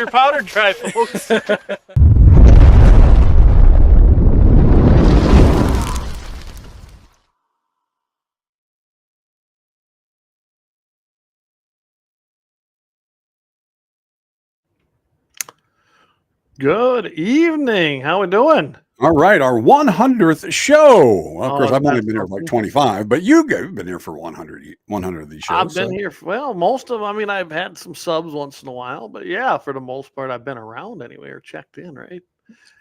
your powder dry, folks. Good evening. How we doing? All right, our 100th show. Well, of course, I've only that's been here for like something. 25, but you've been here for 100 of these shows. I've been here for, well, most of them. I mean, I've had some subs once in a while, but yeah, for the most part, I've been around anyway or checked in, right?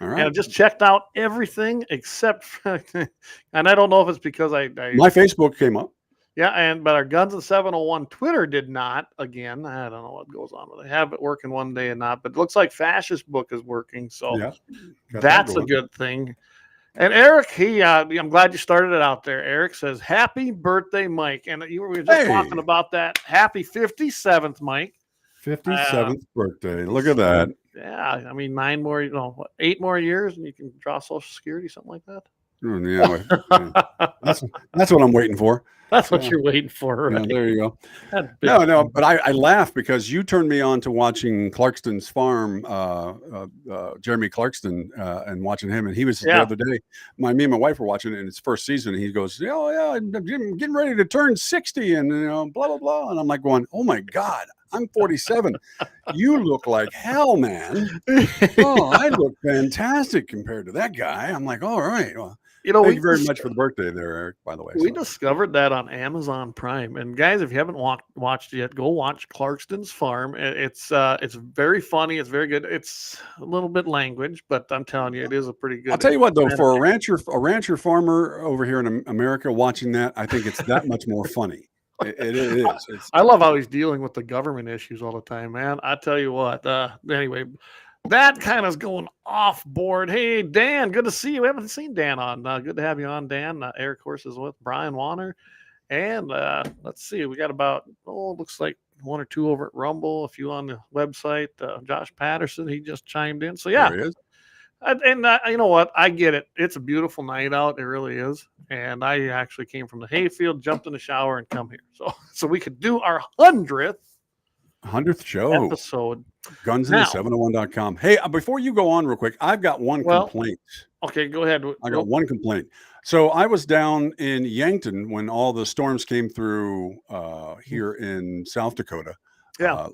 All And right. I've just checked out everything except, and I don't know if it's because I My Facebook came up. yeah, but our Guns and 701 Twitter did not. Again, I don't know what goes on with it. They have it working one day and not, but it looks like Facist-book is working, so Yeah, got that that's a going. good thing. And Eric, I'm glad you started it out there. Eric says, "Happy birthday, Mike!" And we were just talking about that. Happy 57th, Mike. 57th birthday. Look at that. Yeah, I mean, 8 more years, and you can draw Social Security, something like that. Yeah, that's what I'm waiting for. That's what you're waiting for, right? Yeah, there you go. No, but I laugh because you turned me on to watching Clarkston's Farm, Jeremy Clarkston, and watching him. And he was the other day, me and my wife were watching it in its first season. And he goes, "Oh yeah, I'm getting ready to turn 60, and blah blah blah." And I'm like going, "Oh my God, I'm 47. You look like hell, man." Oh, I look fantastic compared to that guy. I'm like, all right. Well, thank you very much for the birthday there, Eric, by the way. We discovered that on Amazon Prime. And guys, if you haven't watched it yet, go watch Clarkston's Farm. It's very funny. It's very good. It's a little bit language, but I'm telling you, it is a pretty good. I'll tell you what, though, for a rancher farmer over here in America watching that, I think it's that much more funny. It is. I love how he's dealing with the government issues all the time, man. I tell you what. Anyway, that kind of going off board. Hey, Dan, good to see you. We haven't seen Dan on. Good to have you on, Dan. Eric, of course, is with Brian Warner. And let's see. We got about, looks like 1 or 2 over at Rumble, a few on the website. Josh Patterson, he just chimed in. So, yeah. There he is. And you know what? I get it. It's a beautiful night out. It really is. And I actually came from the hayfield, jumped in the shower, and come here. So we could do our 100th show episode. Gunsand701.com. Hey, before you go on real quick, I've got one complaint. Okay, go ahead. I got one complaint. So I was down in Yankton when all the storms came through here in South Dakota. Yeah. I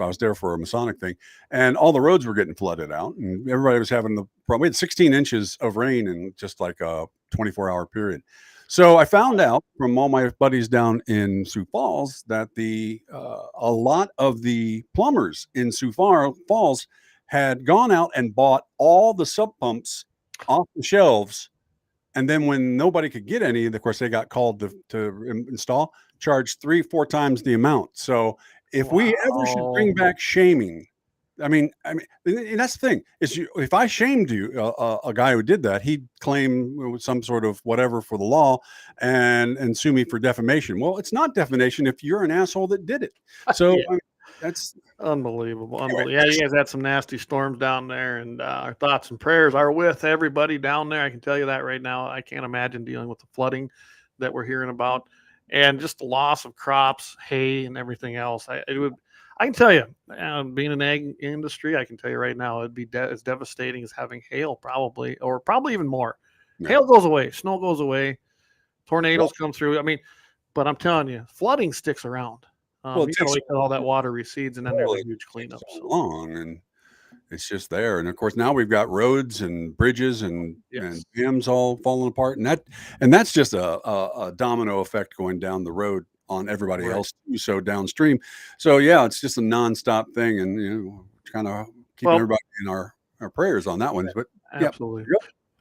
was there for a Masonic thing, and all the roads were getting flooded out, and everybody was having the problem. We had 16 inches of rain in just like a 24-hour period. So I found out from all my buddies down in Sioux Falls that a lot of the plumbers in Sioux Falls had gone out and bought all the sub pumps off the shelves. And then when nobody could get any, of course, they got called to install, charged 3-4 times the amount. So if we ever should bring back shaming, I mean, and that's the thing is, if I shamed you, a guy who did that, he'd claim some sort of whatever for the law and sue me for defamation. Well, it's not defamation if you're an asshole that did it. So that's unbelievable. Yeah, you guys had some nasty storms down there, and our thoughts and prayers are with everybody down there. I can tell you that right now. I can't imagine dealing with the flooding that we're hearing about, and just the loss of crops, hay, and everything else. I can tell you, being in the ag industry, I can tell you right now, it'd be as devastating as having hail, probably even more. Yeah. Hail goes away, snow goes away, tornadoes come through. I mean, but I'm telling you, flooding sticks around. All that water recedes, and then there's a huge cleanup. So long, and it's just there. And of course, now we've got roads and bridges and dams all falling apart, and that's just a domino effect going down the road on everybody else too, so downstream. So yeah, it's just a nonstop thing, and kind of keeping everybody in our prayers on that one. But absolutely.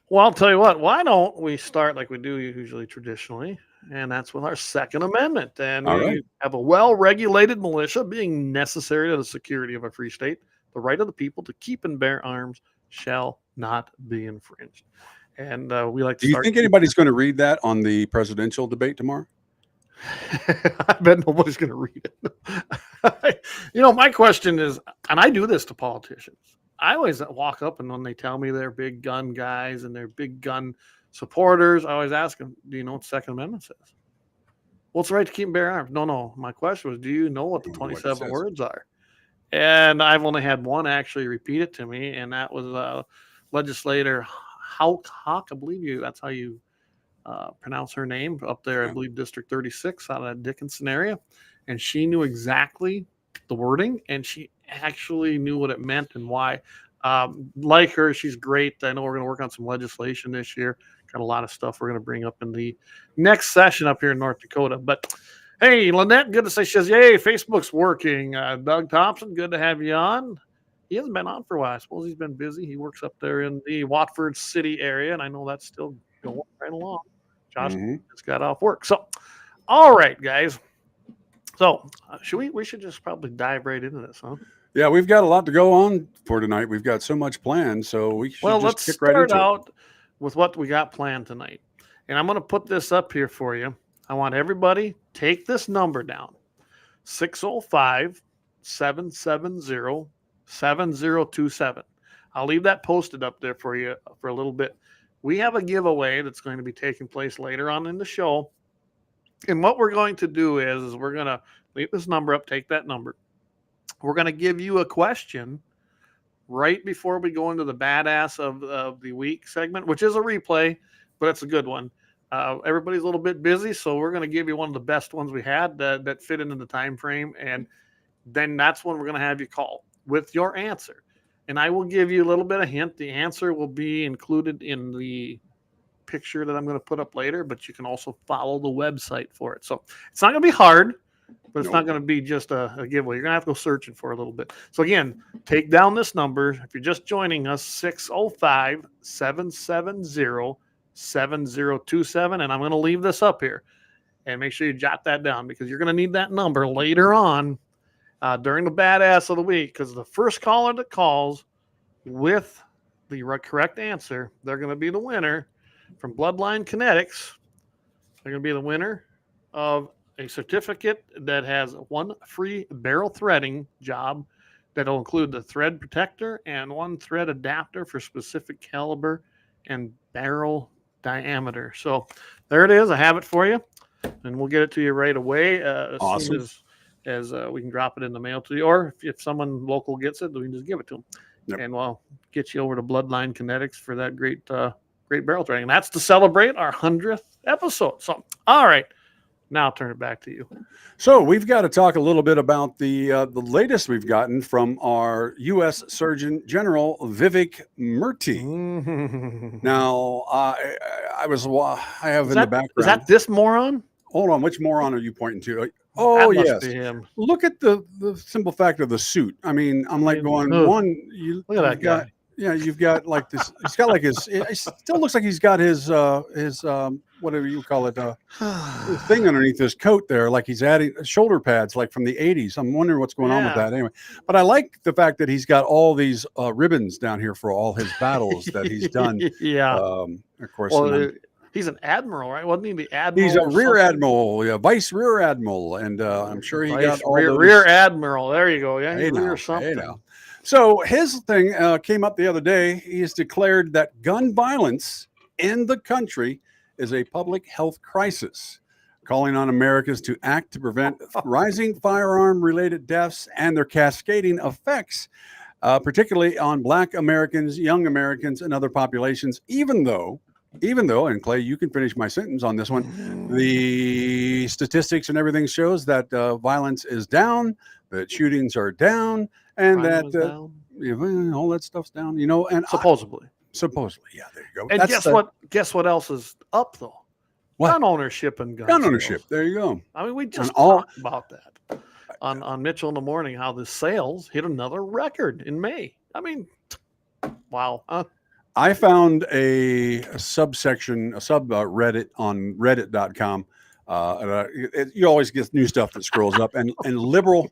Well, I'll tell you what, why don't we start like we do usually traditionally, and that's with our Second Amendment. And we have a well-regulated militia being necessary to the security of a free state. The right of the people to keep and bear arms shall not be infringed. And we like to Do you think anybody's going to read that on the presidential debate tomorrow? I bet nobody's going to read it. My question is, and I do this to politicians, I always walk up, and when they tell me they're big gun guys and they're big gun supporters, I always ask them, do you know what the Second Amendment says? What's the right to keep and bear arms? No. My question was, do you know what the 27 words are? And I've only had one actually repeat it to me, and that was legislator Hawk. I believe that's how you pronounce her name up there. I believe District 36 out of that Dickinson area, and she knew exactly the wording, and she actually knew what it meant and why. Like her, she's great. I know we're going to work on some legislation this year. Got a lot of stuff we're going to bring up in the next session up here in North Dakota. But hey, Lynette, good to say. She says, "Yay, Facebook's working." Doug Thompson, good to have you on. He hasn't been on for a while. I suppose he's been busy. He works up there in the Watford City area, and I know that's still going right along. Josh just got off work. So, all right, guys. So, we should just probably dive right into this, huh? Yeah, we've got a lot to go on for tonight. We've got so much planned, so we should just kick right into it. Let's start out with what we got planned tonight. And I'm going to put this up here for you. I want everybody take this number down. 605-770-7027. I'll leave that posted up there for you for a little bit. We have a giveaway that's going to be taking place later on in the show. And what we're going to do is we're going to leave this number up, take that number. We're going to give you a question right before we go into the badass of the week segment, which is a replay, but it's a good one. Everybody's a little bit busy, so we're going to give you one of the best ones we had that fit into the time frame, and then that's when we're going to have you call with your answer. And I will give you a little bit of hint. The answer will be included in the picture that I'm going to put up later, but you can also follow the website for it. So it's not going to be hard, but it's not going to be just a giveaway. You're going to have to go searching for a little bit. So again, take down this number. If you're just joining us, 605-770-7027. And I'm going to leave this up here. And make sure you jot that down because you're going to need that number later on during the badass of the week, because the first caller that calls with the correct answer, they're going to be the winner from Bloodline Kinetics. They're going to be the winner of a certificate that has one free barrel threading job that'll include the thread protector and one thread adapter for specific caliber and barrel diameter. So there it is. I have it for you, and we'll get it to you right away as soon as we can drop it in the mail to you. Or if someone local gets it, we can just give it to them. Yep. And we'll get you over to Bloodline Kinetics for that great barrel threading. And that's to celebrate our 100th episode. So, all right. Now I'll turn it back to you. So we've got to talk a little bit about the latest we've gotten from our U.S. Surgeon General, Vivek Murthy. Now, I have in the background. Is that this moron? Hold on. Which moron are you pointing to? Oh, yes. Look at the simple fact of the suit. I mean, I'm like going, look at that guy. Yeah, you've got like this. He's got like his. It still looks like he's got his whatever you call it, thing underneath his coat there, like he's adding shoulder pads, like from the 80s. I'm wondering what's going on with that anyway. But I like the fact that he's got all these ribbons down here for all his battles that he's done. Of course. Well, he's an admiral, right? Wasn't he the admiral? He's a rear admiral, vice rear admiral, and I'm sure he got all rear admiral. There you go. Yeah, he's rear something. So his thing came up the other day. He has declared that gun violence in the country is a public health crisis, calling on Americans to act to prevent rising firearm-related deaths and their cascading effects, particularly on Black Americans, young Americans, and other populations, even though, and Clay, you can finish my sentence on this one, the statistics and everything shows that violence is down, that shootings are down, and that all that stuff's down, and supposedly, yeah, there you go. And guess what else is up though? What? Gun ownership and gun ownership. There you go. I mean, we just talked about that on Mitchell in the Morning, how the sales hit another record in May. I mean, wow. I found a subreddit on reddit.com. You always get new stuff that scrolls up, and liberal.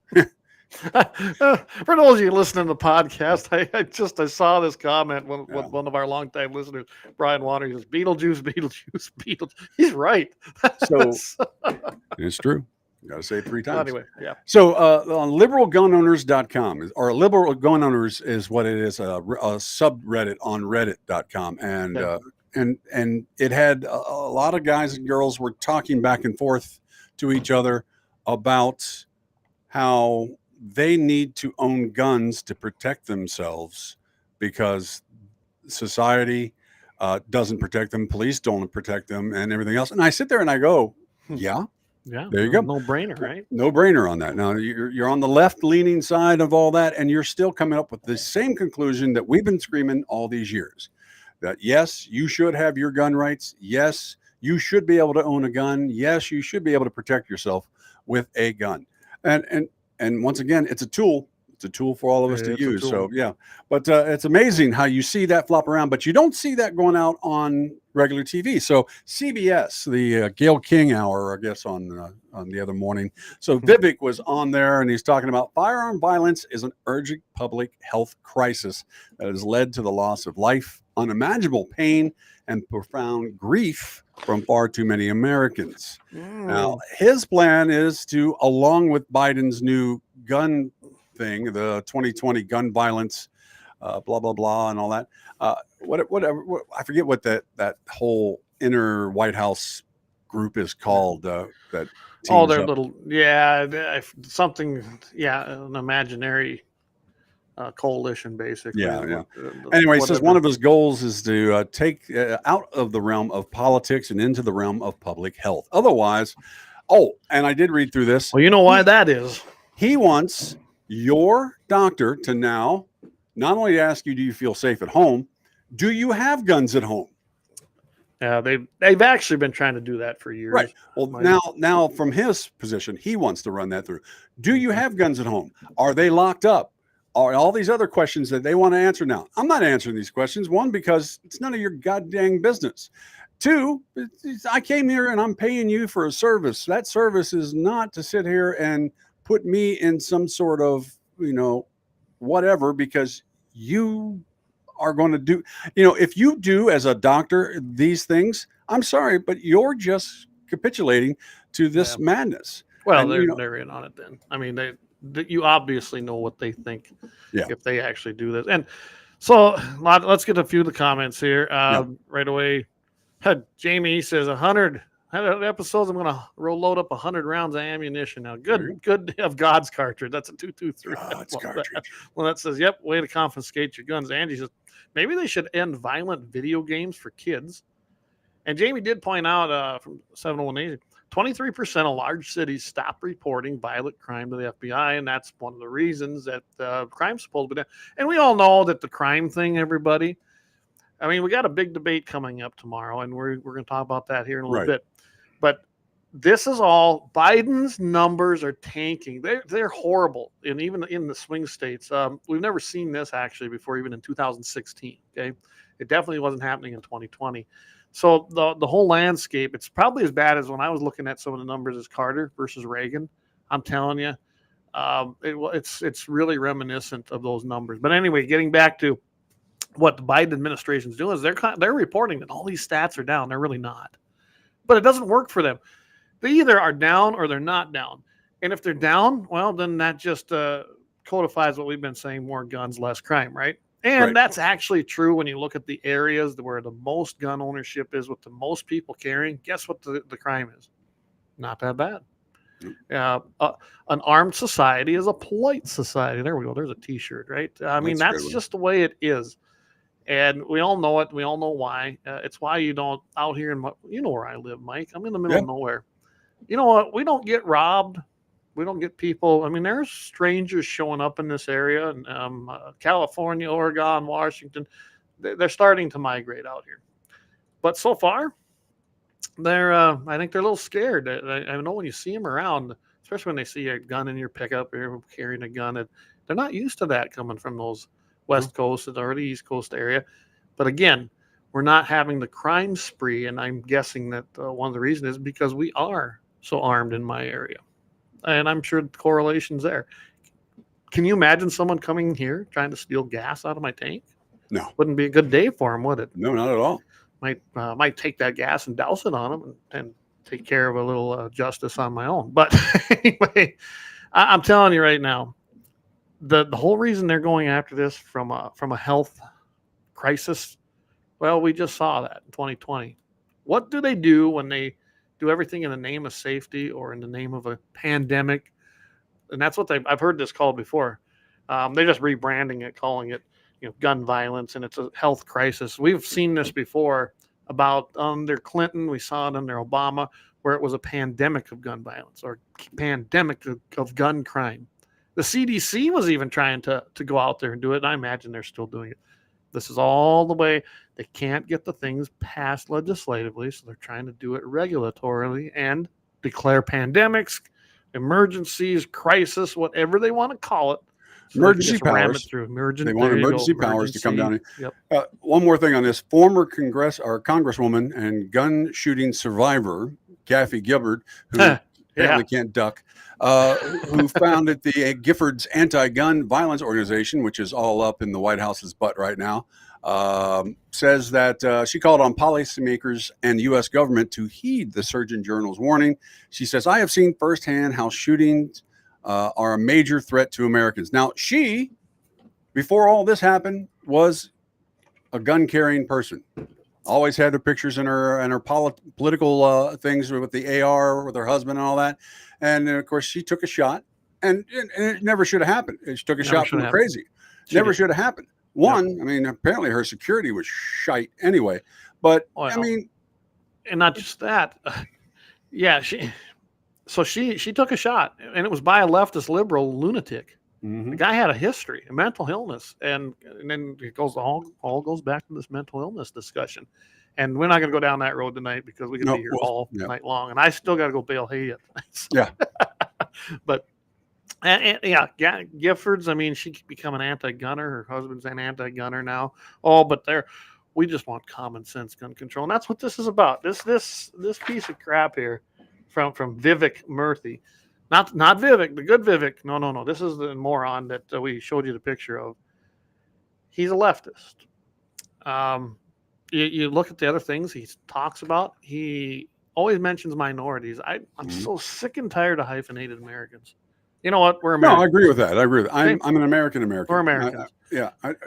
For those of you listening to the podcast, I saw this comment with one of our longtime listeners, Brian Waters. He says, Beetlejuice. He's right. So it's true. You got to say it 3 times. Anyway, yeah. So on liberalgunowners.com, or liberal gun owners is what it is, a subreddit on reddit.com. And it had a lot of guys and girls were talking back and forth to each other about how they need to own guns to protect themselves because society doesn't protect them, police don't protect them, and everything else. And I sit there and I go, yeah, there you go. No brainer, right? No brainer on that. Now you're on the left leaning side of all that, and you're still coming up with the same conclusion that we've been screaming all these years. That yes, you should have your gun rights. Yes, you should be able to own a gun. Yes, you should be able to protect yourself with a gun. And once again, it's a tool. It's a tool for all of us to use. So yeah, but it's amazing how you see that flop around, but you don't see that going out on regular TV. So CBS, the Gayle King hour, I guess on the other morning. So Vivek was on there, and he's talking about firearm violence is an urgent public health crisis that has led to the loss of life, unimaginable pain, and profound grief from far too many Americans. Now, his plan is to, along with Biden's new gun thing, the 2020 gun violence, blah, blah, blah, and all that. Whatever. I forget what that whole inner White House group is called. That they're little, something, an imaginary coalition, basically. Yeah. Anyway, he says one of his goals is to take out of the realm of politics and into the realm of public health. Otherwise, and I did read through this. Well, you know why that is. He wants your doctor to now not only ask you, do you feel safe at home? Do you have guns at home? Yeah, they've actually been trying to do that for years. Right. Well, now from his position, he wants to run that through. Do you have guns at home? Are they locked up? Are all these other questions that they want to answer now? I'm not answering these questions. One, because it's none of your goddamn business. Two, I came here and I'm paying you for a service. That service is not to sit here and put me in some sort of, whatever, because you are going to do, if you do as a doctor these things, I'm sorry, but you're just capitulating to this madness. Well, they're in on it then. I mean, you obviously know what they think if they actually do this. And so let's get a few of the comments here right away. Jamie says 100 episodes. I'm going to load up 100 rounds of ammunition now. Good to have God's cartridge. That's a 223. God's cartridge. Well, that says, yep, way to confiscate your guns. Angie says, maybe they should end violent video games for kids. And Jamie did point out from 701 23% of large cities stop reporting violent crime to the FBI, and that's one of the reasons that crime's supposed to be done. And we all know that the crime thing, everybody, I mean, we got a big debate coming up tomorrow, and we're going to talk about that here in a little bit. But this is all, Biden's numbers are tanking. They're horrible, and even in the swing states. We've never seen this actually before, even in 2016. Okay, it definitely wasn't happening in 2020. So the whole landscape, it's probably as bad as when I was looking at some of the numbers as Carter versus Reagan. I'm telling you, it's really reminiscent of those numbers. But anyway, getting back to what the Biden administration is doing, is they're reporting that all these stats are down. They're really not. But it doesn't work for them. They either are down or they're not down. And if they're down, well, then that just codifies what we've been saying: more guns, less crime, right? And that's actually true when you look at the areas where the most gun ownership is, with the most people carrying. Guess what the crime is? Not that bad. An armed society is a polite society. There we go. There's a T-shirt, right? I mean, that's just the way it is. And we all know it. We all know why. It's why you don't out here you know where I live, Mike. I'm in the middle of nowhere. You know what? We don't get robbed. We don't get people. I mean, there's strangers showing up in this area, and California, Oregon, Washington. They're starting to migrate out here. But so far, I think they're a little scared. I know when you see them around, especially when they see a gun in your pickup, you're carrying a gun, they're not used to that coming from those West Coast or the East Coast area. But again, we're not having the crime spree, and I'm guessing that one of the reasons is because we are so armed in my area. And I'm sure the correlation's there. Can you imagine someone coming here trying to steal gas out of my tank? No. Wouldn't be a good day for them, would it? No, not at all. Might take that gas and douse it on them and take care of a little justice on my own. But anyway, I'm telling you right now, the whole reason they're going after this from a health crisis, well, we just saw that in 2020. What do they do when they do everything in the name of safety or in the name of a pandemic? and that's what I've heard this called before. They're just rebranding it, calling it, gun violence, and it's a health crisis. We've seen this before about under Clinton. We saw it under Obama, where it was a pandemic of gun violence or pandemic of gun crime. The CDC was even trying to go out there and do it, and I imagine they're still doing it. This is all the way. They can't get the things passed legislatively, so they're trying to do it regulatorily and declare pandemics, emergencies, crisis, whatever they want to call it. So emergency powers. They want emergency powers to come down. Yep. One more thing on this. Former Congresswoman and gun shooting survivor, Kathy Gilbert, who apparently can't duck, who founded the Giffords Anti-Gun Violence Organization, which is all up in the White House's butt right now, says that she called on policymakers and the U.S. government to heed the Surgeon General's warning. She says, I have seen firsthand how shootings are a major threat to Americans. Now, she, before all this happened, was a gun-carrying person. Always had her pictures in her political things with the AR with her husband and all that. And of course, she took a shot, and it never should have happened. She took a shot from the crazy. Never should have happened. One, I mean, apparently her security was shite anyway. But I mean, and not just that. Yeah, she took a shot, and it was by a leftist liberal lunatic. Mm-hmm. The guy had a history, a mental illness, and then it goes all goes back to this mental illness discussion. And we're not going to go down that road tonight because we could be here all night long, and I still got to go bale hay yet. Yeah, but Giffords. I mean, she could become an anti-gunner. Her husband's an anti-gunner now. But we just want common sense gun control, and that's what this is about. This piece of crap here. From Vivek Murthy, not Vivek, the good Vivek. No. This is the moron that we showed you the picture of. He's a leftist. You look at the other things he talks about. He always mentions minorities. I'm so sick and tired of hyphenated Americans. You know what? We're Americans. No, I agree with that. I'm an American. We're Americans.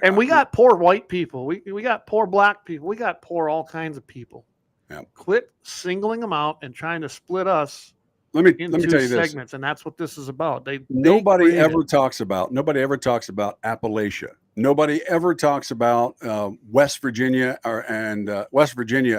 And we got poor white people. We got poor black people. We got poor all kinds of people. Yeah. Quit singling them out and trying to split us. Let me tell you this. Segments, and that's what this is about. Nobody ever talks about Appalachia. Nobody ever talks about West Virginia and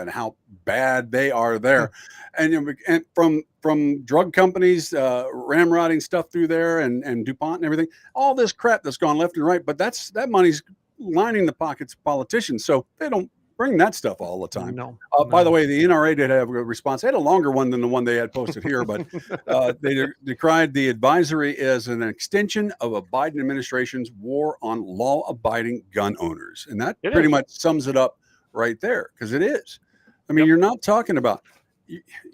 how bad they are there, and from drug companies ramrodding stuff through there and DuPont and everything. All this crap that's gone left and right, but that money's lining the pockets of politicians, so they don't bring that stuff all the time. No. By the way, the NRA did have a response. They had a longer one than the one they had posted here, but they decried the advisory as an extension of a Biden administration's war on law-abiding gun owners. And that pretty much sums it up right there, because it is. I mean, you're not talking about,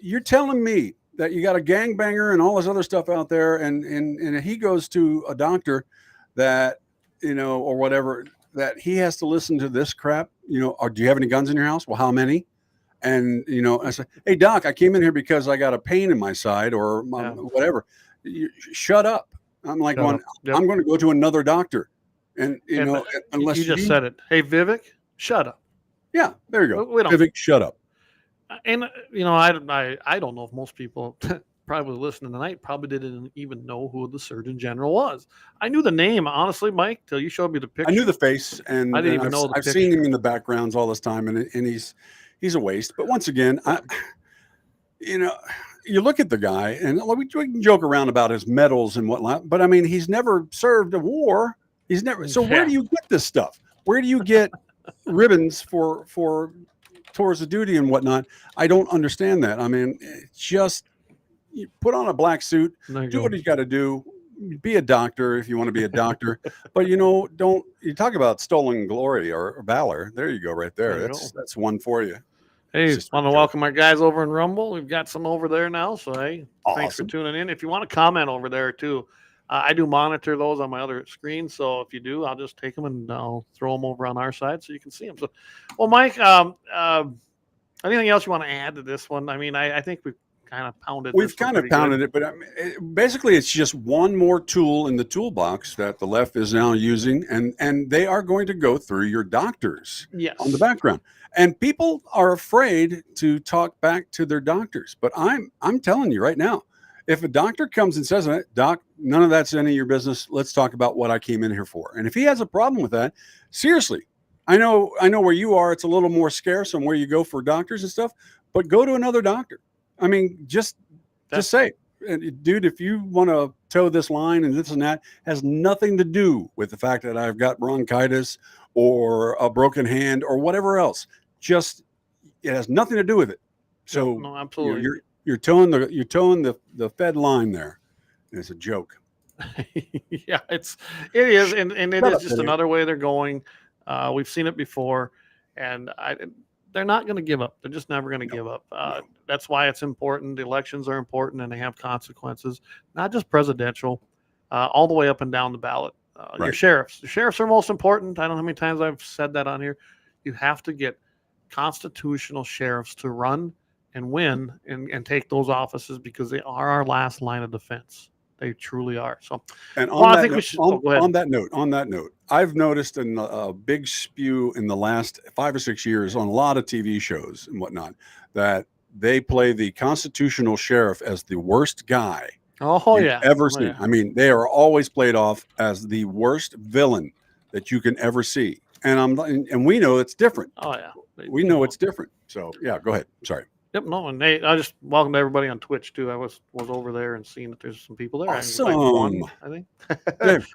you're telling me that you got a gangbanger and all this other stuff out there, and he goes to a doctor that, or whatever, that he has to listen to this crap, or do you have any guns in your house? Well, how many? And, I say, hey, doc, I came in here because I got a pain in my side or whatever. Shut up. I'm like, I'm going to go to another doctor. And, unless you just said it. Hey, Vivek, shut up. Yeah, there you go. Vivek, shut up. And, I don't know if most people probably listening tonight probably didn't even know who the Surgeon General was. I knew the name, honestly, Mike, till you showed me the picture. I knew the face, and I didn't even know the picture. I've seen him in the backgrounds all this time, and he's a waste. But once again, you look at the guy, and we can joke around about his medals and whatnot, but I mean, he's never served a war. He's never. So where do you get this stuff? Where do you get ribbons for tours of duty and whatnot? I don't understand that. I mean, just. You put on a black suit, do what you got to do, be a doctor if you want to be a doctor, but don't you talk about stolen glory or valor. There you go, right there. That's one for you. Hey, want to welcome our guys over in Rumble. We've got some over there now, so hey, Thanks for tuning in. If you want to comment over there too, I do monitor those on my other screen, so if you do, I'll just take them and I'll throw them over on our side so you can see them. So, well, Mike, anything else you want to add to this one? I mean, I think we've kind of pounded it, but basically it's just one more tool in the toolbox that the left is now using, and they are going to go through your doctors on the background. And people are afraid to talk back to their doctors. But I'm telling you right now, If a doctor comes and says, Doc, none of that's any of your business. Let's talk about what I came in here for. And if he has a problem with that, seriously, I know where you are. It's a little more scarce on where you go for doctors and stuff, but go to another doctor. I mean, just say, dude, if you want to toe this line and this and that, has nothing to do with the fact that I've got bronchitis or a broken hand or whatever else. Just, it has nothing to do with it. So no, absolutely. You're towing the Fed line there. It's a joke. Yeah, it is, and it is just another way they're going. We've seen it before, and they're not going to give up. They're just never going to give up. That's why it's important. The elections are important, and they have consequences, not just presidential, all the way up and down the ballot. Your sheriffs. The sheriffs are most important. I don't know how many times I've said that on here. You have to get constitutional sheriffs to run and win and take those offices, because they are our last line of defense. They truly are. So, and on that note, I've noticed a big spew in the last 5 or 6 years on a lot of TV shows and whatnot that they play the constitutional sheriff as the worst guy ever seen. I mean, they are always played off as the worst villain that you can ever see. And we know it's different. We know it's different. So yeah, go ahead. Sorry. Yep, no, and I just welcome everybody on Twitch too. I was over there and seeing that there's some people there. Awesome. Like one, I think.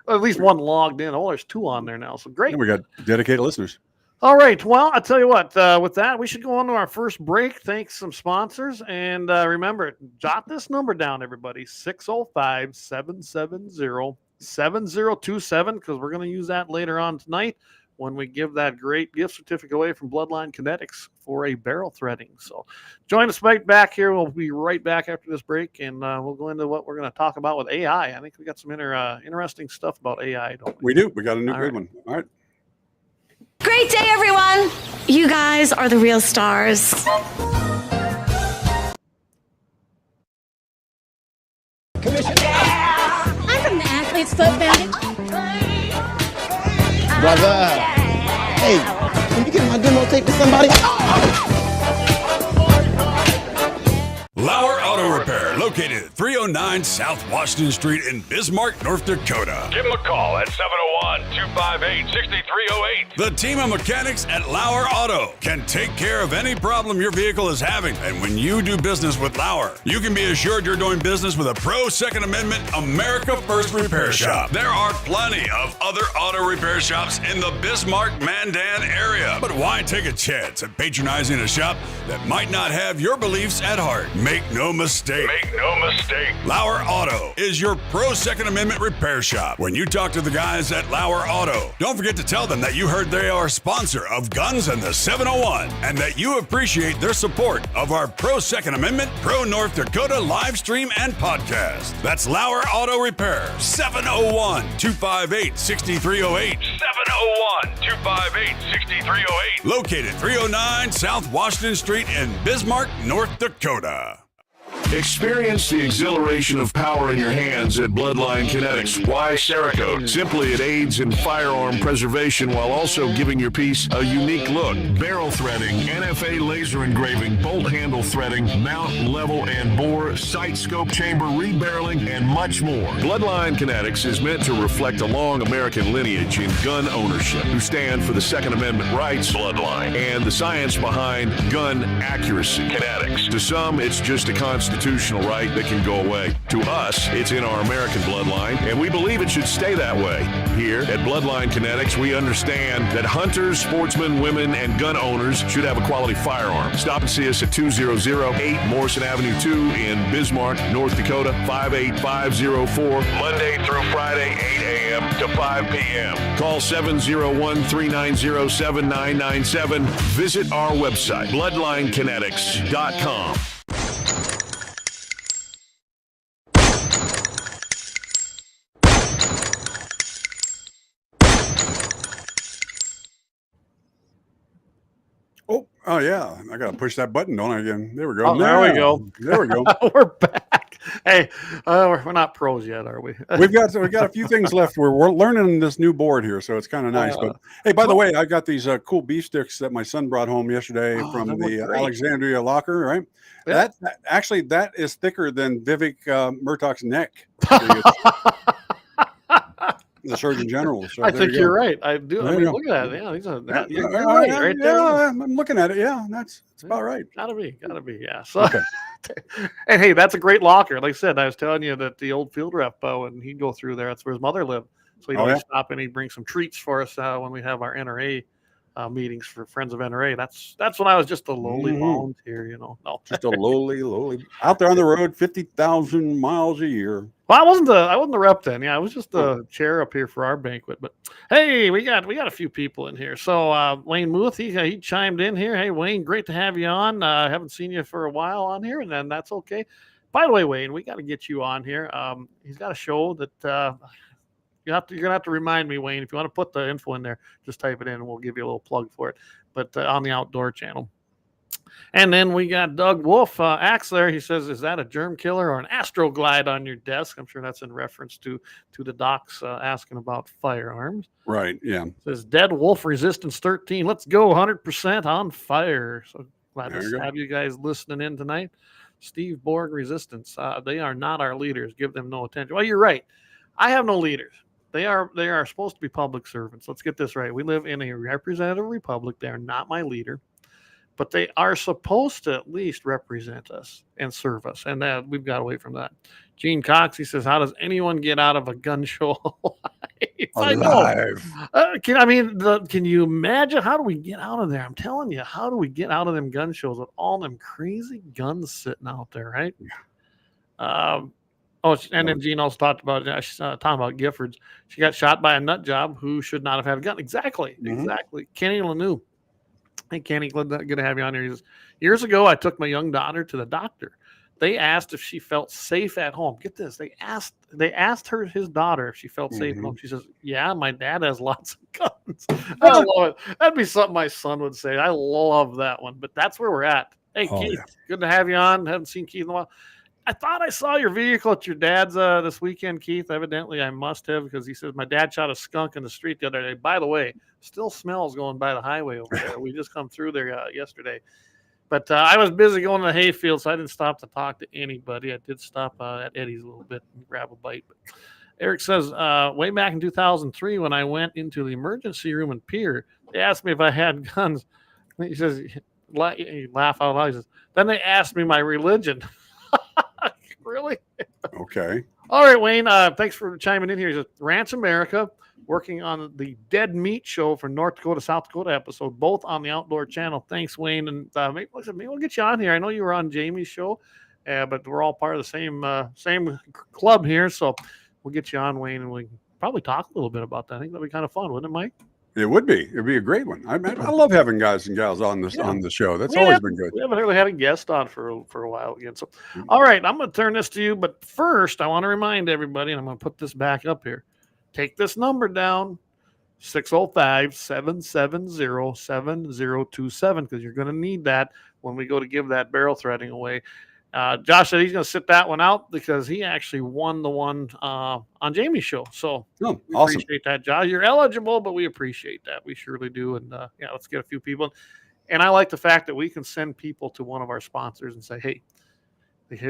At least one logged in. Oh, there's 2 on there now. So great. And we got dedicated listeners. All right. Well, I'll tell you what, with that, we should go on to our first break. Thanks some sponsors. And remember, jot this number down, everybody, 605-770-7027, because we're going to use that later on tonight when we give that great gift certificate away from Bloodline Kinetics for a barrel threading. So join us right back here. We'll be right back after this break, and we'll go into what we're going to talk about with AI. I think we got some interesting stuff about AI, don't we? We do. We got a new great one. All right. Great day, everyone. You guys are the real stars. I'm from the Athlete's Foot Foundation. Brother, hey, can you get my demo tape to somebody? Lauer Auto Repair, located at 309 South Washington Street in Bismarck, North Dakota. Give them a call at 701-258-6308. The team of mechanics at Lauer Auto can take care of any problem your vehicle is having. And when you do business with Lauer, you can be assured you're doing business with a pro Second Amendment America First repair shop. There are plenty of other auto repair shops in the Bismarck-Mandan area. But why take a chance at patronizing a shop that might not have your beliefs at heart? Make no mistake. Lauer Auto is your pro Second Amendment repair shop. When you talk to the guys at Lauer Auto, don't forget to tell them that you heard they are a sponsor of Guns and the 701 and that you appreciate their support of our pro Second Amendment, pro North Dakota live stream and podcast. That's Lauer Auto Repair, 701-258-6308. 701-258-6308. Located 309 South Washington Street in Bismarck, North Dakota. Experience the exhilaration of power in your hands at Bloodline Kinetics. Why Cerakote? Simply, it aids in firearm preservation while also giving your piece a unique look. Barrel threading, NFA laser engraving, bolt handle threading, mount, level, and bore, sight scope chamber, rebarreling, and much more. Bloodline Kinetics is meant to reflect a long American lineage in gun ownership, who stand for the Second Amendment rights, Bloodline, and the science behind gun accuracy, Kinetics. To some, it's just a constitutional right that can go away. To us, it's in our American bloodline, and we believe it should stay that way. Here at Bloodline Kinetics, we understand that hunters, sportsmen, women, and gun owners should have a quality firearm. Stop and see us at 2008 Morrison Avenue 2 in Bismarck, North Dakota, 58504, Monday through Friday, 8 a.m. to 5 p.m. Call 701-390-7997. Visit our website, bloodlinekinetics.com. Oh yeah, I gotta push that button, don't I? Again, there we go. Oh, there we go. There we go. We're back. Hey, we're not pros yet, are we? We've got a few things left. We're learning this new board here, so it's kind of nice. But hey, by the way, I got these cool beef sticks that my son brought home yesterday from that look the great. Alexandria locker. Right? Yeah. That is thicker than Vivek Murtaugh's neck. The Surgeon General. So I think you're right. I do. I mean, look at that. Yeah, you're right, right there. Yeah, I'm looking at it. Yeah, that's about right. Gotta be. Yeah. So, okay. And hey, that's a great locker. Like I said, I was telling you that the old field rep, when he'd go through there, that's where his mother lived. So he'd stop and he'd bring some treats for us when we have our NRA meetings for Friends of NRA. That's when I was just a lowly volunteer, No, just a lowly out there on the road, 50,000 miles a year. Well, I wasn't the rep then. Yeah, I was just the chair up here for our banquet. But hey, we got a few people in here. So Wayne Murthy, he chimed in here. Hey, Wayne, great to have you on. I haven't seen you for a while on here, and then that's okay. By the way, Wayne, we got to get you on here. He's got a show that you're gonna have to remind me, Wayne. If you want to put the info in there, just type it in, and we'll give you a little plug for it. But on the Outdoor Channel. And then we got Doug Wolf, Axe there. He says, is that a germ killer or an Astroglide on your desk? I'm sure that's in reference to the docs asking about firearms. Right, yeah. It says, Dead Wolf Resistance 13. Let's go 100% on fire. So glad to have you guys listening in tonight. Steve Borg Resistance. They are not our leaders. Give them no attention. Well, you're right. I have no leaders. They are supposed to be public servants. Let's get this right. We live in a representative republic. They are not my leader. But they are supposed to at least represent us and serve us. And we've got away from that. Gene Cox, he says, how does anyone get out of a gun show alive? Can you imagine? How do we get out of there? I'm telling you, how do we get out of them gun shows with all them crazy guns sitting out there, right? Yeah. And then Gene also talked about talking about Giffords. She got shot by a nut job who should not have had a gun. Exactly. Kenny Lanou. Hey, Kenny, good to have you on here. He says, years ago, I took my young daughter to the doctor. They asked if she felt safe at home. Get this. They asked his daughter if she felt safe at home. She says, yeah, my dad has lots of guns. I love it. That'd be something my son would say. I love that one. But that's where we're at. Hey, Keith, good to have you on. Haven't seen Keith in a while. I thought I saw your vehicle at your dad's this weekend, Keith. Evidently, I must have, because he says my dad shot a skunk in the street the other day. By the way, still smells going by the highway over there. We just come through there yesterday. But I was busy going to the hayfield, so I didn't stop to talk to anybody. I did stop at Eddie's a little bit and grab a bite. But Eric says, way back in 2003, when I went into the emergency room in Pier, they asked me if I had guns. He says, he laugh out loud. He says, then they asked me my religion. Really? Okay. All right, Wayne. Thanks for chiming in here. He says, Ranch America, working on the Dead Meat Show for North Dakota, South Dakota episode, both on the Outdoor Channel. Thanks, Wayne. And maybe we'll get you on here. I know you were on Jamie's show, but we're all part of the same club here. So we'll get you on, Wayne, and we can probably talk a little bit about that. I think that'd be kind of fun, wouldn't it, Mike? It would be. It'd be a great one. I love having guys and gals on the show. That's always been good. We haven't really had a guest on for a while again. So, all right, I'm going to turn this to you. But first, I want to remind everybody, and I'm going to put this back up here. Take this number down, 605-770-7027, because you're going to need that when we go to give that barrel threading away. Josh said he's going to sit that one out because he actually won the one on Jamie's show. So we awesome. Appreciate that, Josh. You're eligible, but we appreciate that. We surely do. And let's get a few people. And I like the fact that we can send people to one of our sponsors and say, hey,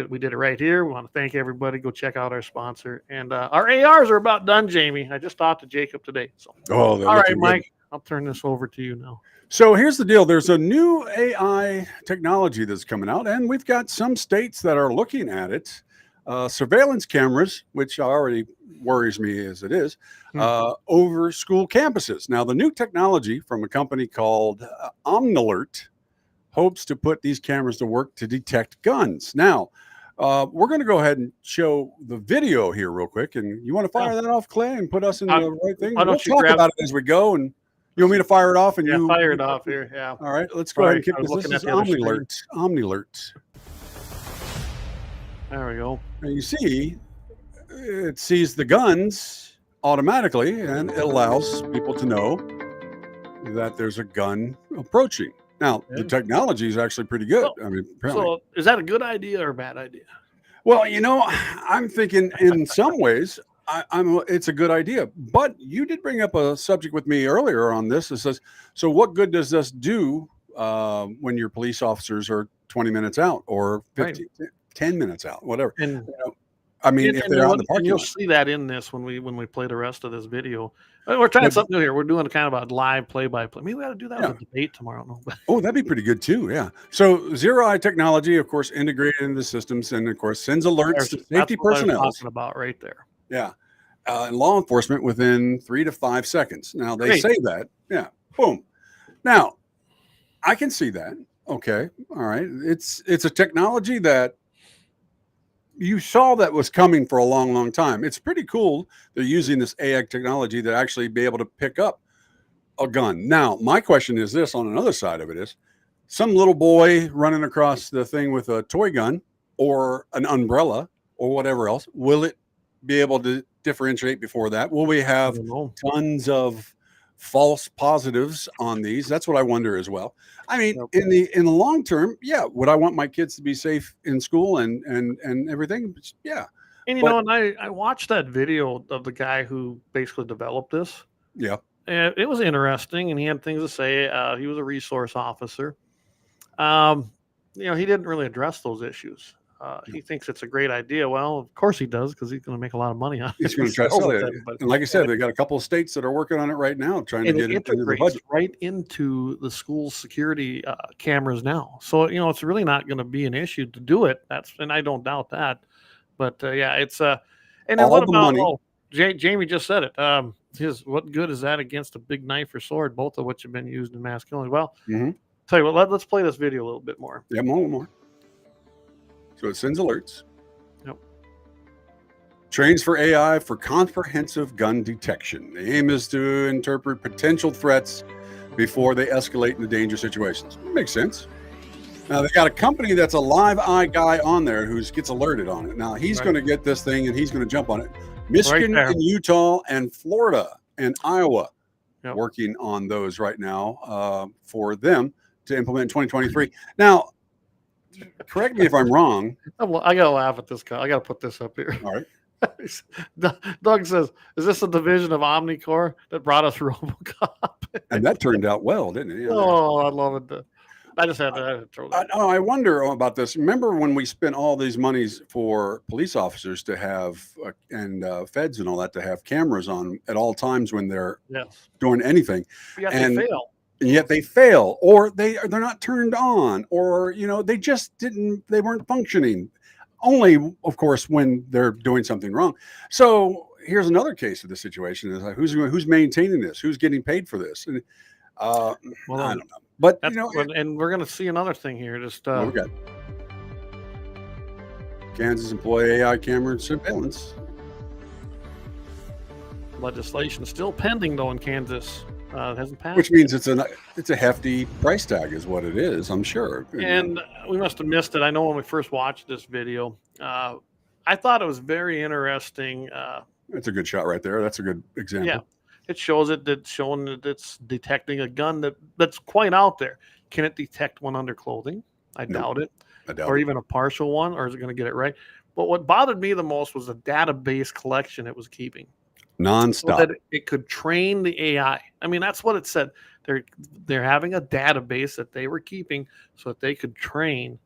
we did it right here. We want to thank everybody. Go check out our sponsor. And our ARs are about done, Jamie. I just talked to Jacob today. So all right, Mike, I'll turn this over to you now. So here's the deal. There's a new AI technology that's coming out, and we've got some states that are looking at it. Surveillance cameras, which already worries me as it is, over school campuses. Now, the new technology from a company called Omnilert hopes to put these cameras to work to detect guns. Now, we're going to go ahead and show the video here real quick. And you want to fire that off, Clay, and put us in the right thing? We'll talk about it as we go, and you want me to fire it off? And you fire it off here. Yeah. All right, let's go ahead and keep this. This is Omnilert. Omnilert. There we go. And you see, it sees the guns automatically, and it allows people to know that there's a gun approaching. Now, the technology is actually pretty good. So is that a good idea or a bad idea? Well, I'm thinking in some ways, it's a good idea. But you did bring up a subject with me earlier on this. It says, so what good does this do when your police officers are 20 minutes out or 15, 10 minutes out, whatever? And I mean, if they're out in the parking you'll lot. see that in this when we play the rest of this video. We're trying something new here. We're doing kind of a live play-by-play. Maybe we got to do that with a debate tomorrow. No. Oh, that'd be pretty good too. Yeah. So zero-eye technology, of course, integrated into the systems, and of course sends alerts to safety personnel. Talking about right there. Yeah. And law enforcement within 3 to 5 seconds. Now they say that. Yeah. Boom. Now, I can see that. Okay. All right. It's a technology that you saw that was coming for a long, long time. It's pretty cool. They're using this AI technology to actually be able to pick up a gun. Now, my question is this: on another side of it is, some little boy running across the thing with a toy gun or an umbrella or whatever else, will it be able to differentiate before that? Will we have tons of false positives on these? That's what I wonder as well. I mean, in the long term, yeah, would I want my kids to be safe in school and everything? Yeah. And and I watched that video of the guy who basically developed this. Yeah. And it was interesting, and he had things to say. He was a resource officer. He didn't really address those issues. He thinks it's a great idea. Well, of course he does, because he's going to make a lot of money on it. He's going to try to sell it. And like I said, they got a couple of states that are working on it right now, trying to get it into the budget. Right into the school security cameras now. So, it's really not going to be an issue to do it. And I don't doubt that. But it's and then what about money. Jamie just said it. What good is that against a big knife or sword, both of which have been used in mass killing? Well, tell you what, let's play this video a little bit more. Yeah, more. So it sends alerts. Yep. Trains for AI for comprehensive gun detection. The aim is to interpret potential threats before they escalate into dangerous situations. Makes sense. Now, they got a company that's a live eye guy on there who gets alerted on it. Now, he's going to get this thing and he's going to jump on it. Michigan and Utah and Florida and Iowa working on those right now for them to implement in 2023. Now, correct me if I'm wrong. I got to laugh at this guy. I got to put this up here. All right. Doug says, is this a division of Omnicore that brought us RoboCop? And that turned out well, didn't it? Yeah. Oh, I love it. I just had to throw that. I wonder about this. Remember when we spent all these monies for police officers to have and feds and all that to have cameras on at all times when they're doing anything, and they fail. And yet they fail, or they're not turned on, or they just they weren't functioning. Only, of course, when they're doing something wrong. So here's another case of the situation: is like, who's maintaining this? Who's getting paid for this? And I don't know. But and we're going to see another thing here. Just we got Kansas employ AI camera surveillance. Legislation still pending though in Kansas. It hasn't passed. Which means it's a hefty price tag, is what it is. I'm sure. And we must have missed it. I know when we first watched this video, I thought it was very interesting. That's a good shot right there. That's a good example. Yeah. It shows showing that it's detecting a gun that's quite out there. Can it detect one under clothing? I doubt it. Or even a partial one, or is it going to get it right? But what bothered me the most was the database collection it was keeping. Nonstop. So that it could train the AI. I mean, that's what it said. They're having a database that they were keeping so that they could train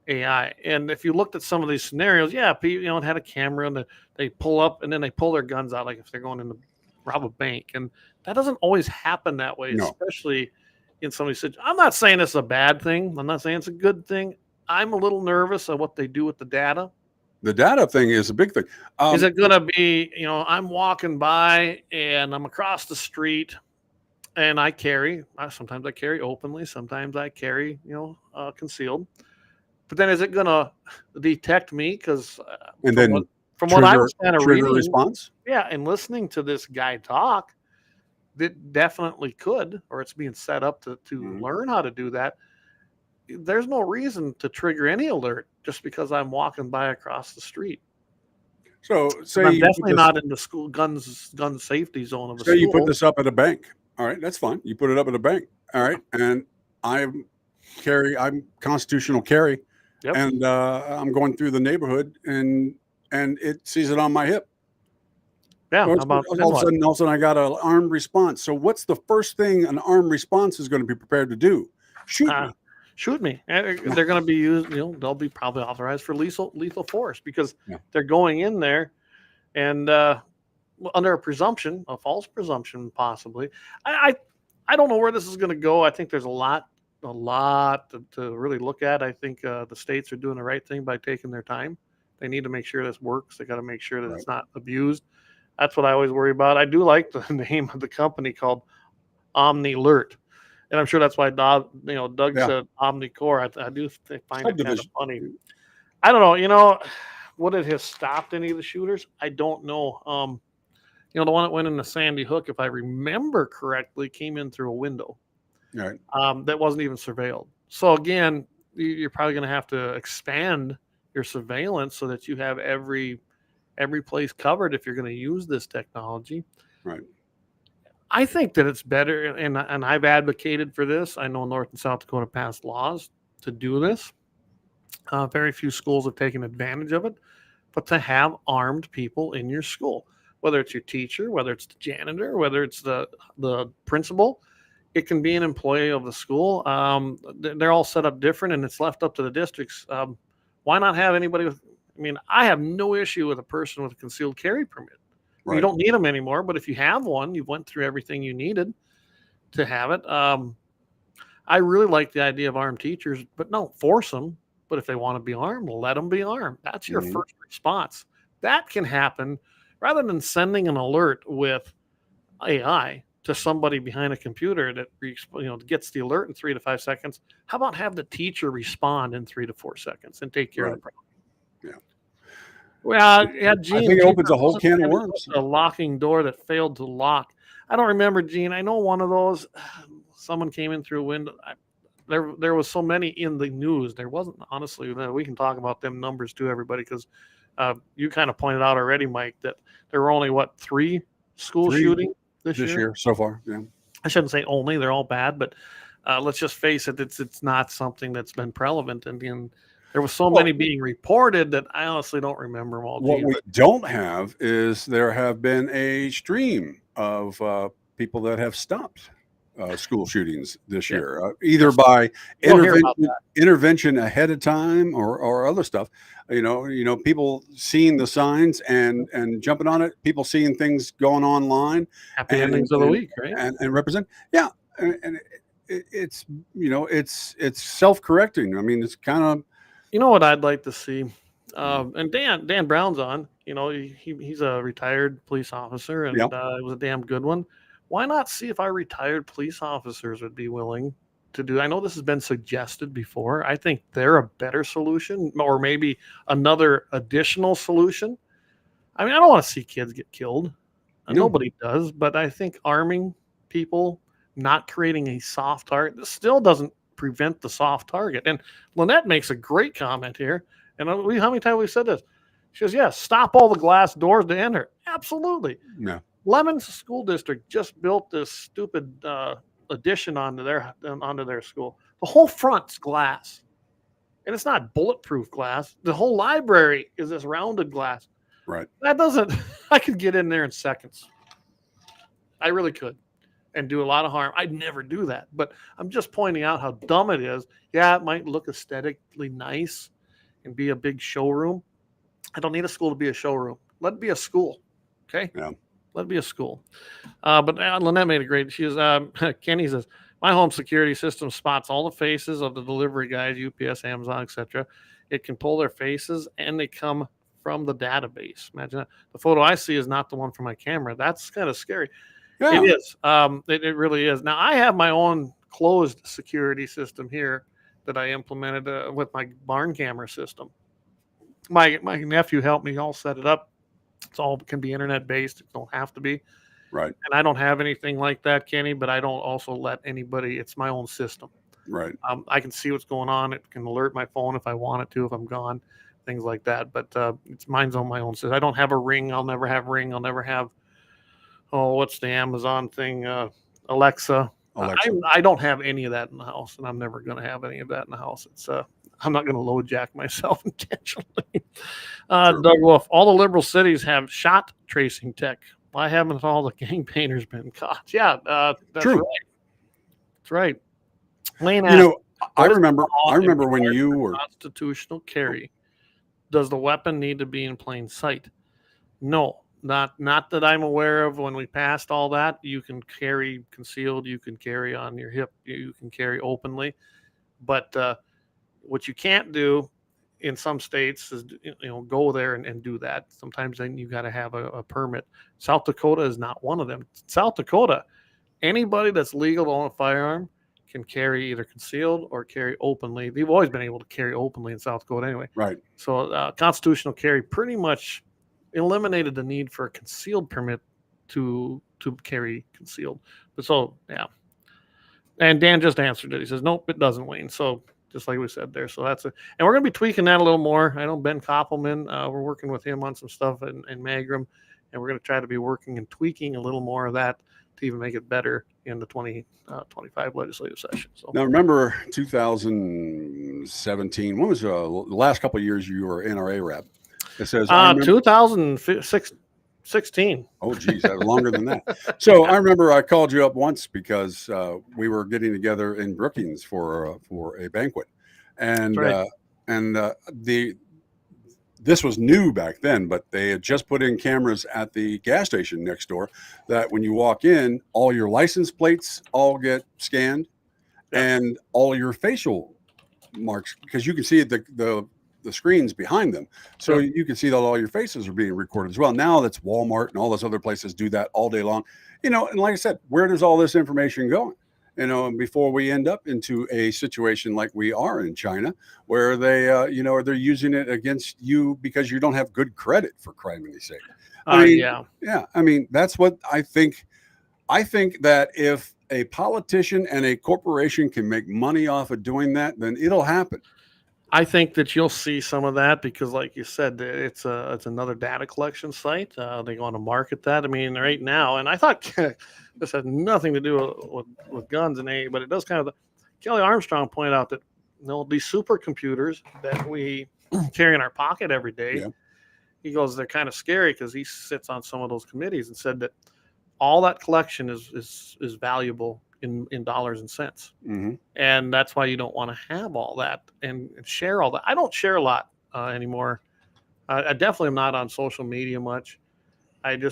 AI. And if you looked at some of these scenarios, it had a camera and they pull up and then they pull their guns out, like if they're going in to rob a bank, and that doesn't always happen that way, especially in some of these situations. I'm not saying it's a bad thing. I'm not saying it's a good thing. I'm a little nervous of what they do with the data. The data thing is a big thing. Is it going to be, I'm walking by and I'm across the street and sometimes I carry openly, sometimes I carry, concealed. But then is it going to detect me? Because from what I was kind of reading, response? Yeah, and listening to this guy talk, it definitely could, or it's being set up to learn how to do that. There's no reason to trigger any alert just because I'm walking by across the street. So I'm definitely not in the school gun safety zone of a school. You put this up at a bank. All right, that's fine. You put it up at a bank. All right, and I'm constitutional carry. Yep. and I'm going through the neighborhood, and it sees it on my hip. Yeah. All About of a sudden, I got an armed response. So what's the first thing an armed response is going to be prepared to do? Shoot me. Shoot me. And they're going to be used. They'll be probably authorized for lethal force because they're going in there, and under a presumption, a false presumption, possibly. I don't know where this is going to go. I think there's a lot to really look at. I think the states are doing the right thing by taking their time. They need to make sure this works. They got to make sure that it's not abused. That's what I always worry about. I do like the name of the company called OmniAlert, and I'm sure that's why Doug said OmniCore. I do find it kind of funny. I don't know. Would it have stopped any of the shooters? I don't know. The one that went in the Sandy Hook, if I remember correctly, came in through a window. Right. That wasn't even surveilled. So again, you're probably going to have to expand your surveillance so that you have every place covered if you're going to use this technology. Right. I think that it's better, and I've advocated for this. I know North and South Dakota passed laws to do this. Very few schools have taken advantage of it, but to have armed people in your school, whether it's your teacher, whether it's the janitor, whether it's the principal, it can be an employee of the school. They're all set up different, and it's left up to the districts. Why not have anybody with? I have no issue with a person with a concealed carry permit. Right. You don't need them anymore, but if you have one, you went through everything you needed to have it. I really like the idea of armed teachers, but don't force them. But if they want to be armed, let them be armed. That's your first response. That can happen rather than sending an alert with AI to somebody behind a computer that gets the alert in 3 to 5 seconds. How about have the teacher respond in 3 to 4 seconds and take care of the problem? Yeah. Well, yeah, Gene. I think it opens a whole can of worms. A locking door that failed to lock. I don't remember, Gene. I know one of those. Someone came in through a window. There was so many in the news. There wasn't, honestly. We can talk about them numbers too, everybody, because you kind of pointed out already, Mike, that there were only 3 school shootings this year so far. Yeah. I shouldn't say only. They're all bad, but let's just face it. It's not something that's been prevalent, and there was so many being reported that I honestly don't remember them all. What we don't have is there have been a stream of people that have stopped school shootings this year, either by intervention ahead of time or other stuff. People seeing the signs and jumping on it. People seeing things going online. Happy endings of the week, right? And represent, and it's self-correcting. It's kind of. You know what I'd like to see, and Dan Brown's on. He's a retired police officer, and it was a damn good one. Why not see if our retired police officers would be willing to do? I know this has been suggested before. I think they're a better solution, or maybe another additional solution. I don't want to see kids get killed. Nobody does, but I think arming people, not creating a soft target, this still doesn't prevent the soft target. And Lynette makes a great comment here. And how many times we said this? She goes, stop all the glass doors to enter. Absolutely. Yeah. Lemon's school district just built this stupid addition onto their school. The whole front's glass. And it's not bulletproof glass. The whole library is this rounded glass. Right. I could get in there in seconds. I really could. And do a lot of harm. I'd never do that, but I'm just pointing out how dumb it is. Yeah, it might look aesthetically nice and be a big showroom. I don't need a school to be a showroom. Let it be a school, okay? Yeah. Let it be a school. But Lynette made a great. Kenny says, my home security system spots all the faces of the delivery guys, UPS, Amazon, etc. It can pull their faces, and they come from the database. Imagine that. The photo I see is not the one from my camera. That's kind of scary. Yeah. It is. It really is. Now, I have my own closed security system here that I implemented with my barn camera system. My nephew helped me all set it up. It's all can be internet based. It don't have to be. Right. And I don't have anything like that, Kenny, but I don't also let anybody. It's my own system. Right. I can see what's going on. It can alert my phone if I want it to, if I'm gone, things like that. But mine's on my own system. I don't have a Ring. I'll never have Ring. I'll never have. What's the Amazon thing? Alexa. I don't have any of that in the house, and I'm never going to have any of that in the house. It's I'm not going to load jack myself intentionally. Sure. Doug Wolf, all the liberal cities have shot tracing tech. Why haven't all the gang painters been caught? Yeah, that's True. right. That's right. Lane You asked, know, I what is the remember law in when regard you to were constitutional carry. Does the weapon need to be in plain sight? No, not that I'm aware of. When we passed all that, you can carry concealed, you can carry on your hip, you can carry openly. But what you can't do in some states is, go there and do that. Sometimes then you got to have a permit. South Dakota is not one of them. South Dakota, anybody that's legal to own a firearm can carry either concealed or carry openly. They've always been able to carry openly in South Dakota anyway. right. So constitutional carry pretty much eliminated the need for a concealed permit to carry concealed. But so, yeah. And Dan just answered it. He says, nope, it doesn't, Wayne. So just like we said there. So that's it. And we're going to be tweaking that a little more. I know Ben Koppelman, we're working with him on some stuff in Magram, and we're going to try to be working and tweaking a little more of that to even make it better in the 2025 legislative session. So Now, remember 2017, when was the last couple of years you were NRA rep? It says 2016. Oh, geez, that was longer than that. So I remember I called you up once because we were getting together in Brookings for a banquet, and right. This was new back then, but they had just put in cameras at the gas station next door that when you walk in, all your license plates all get scanned, and all your facial marks, because you can see the screens behind them. So you can see that all your faces are being recorded as well. Now that's Walmart and all those other places do that all day long. And like I said, where does all this information go? Before we end up into a situation like we are in China, where they, they're using it against you because you don't have good credit, for criminy sake. Yeah. I mean, that's what I think. I think that if a politician and a corporation can make money off of doing that, then it'll happen. I think that you'll see some of that because, like you said, it's another data collection site. They want to market that. I mean, right now, and I thought this had nothing to do with guns and but it does kind of. Kelly Armstrong pointed out that these supercomputers that we carry in our pocket every day, he goes, they're kind of scary because he sits on some of those committees and said that all that collection is valuable in dollars and cents. Mm-hmm. And that's why you don't want to have all that and share all that. I don't share a lot anymore. I definitely am not on social media much. I do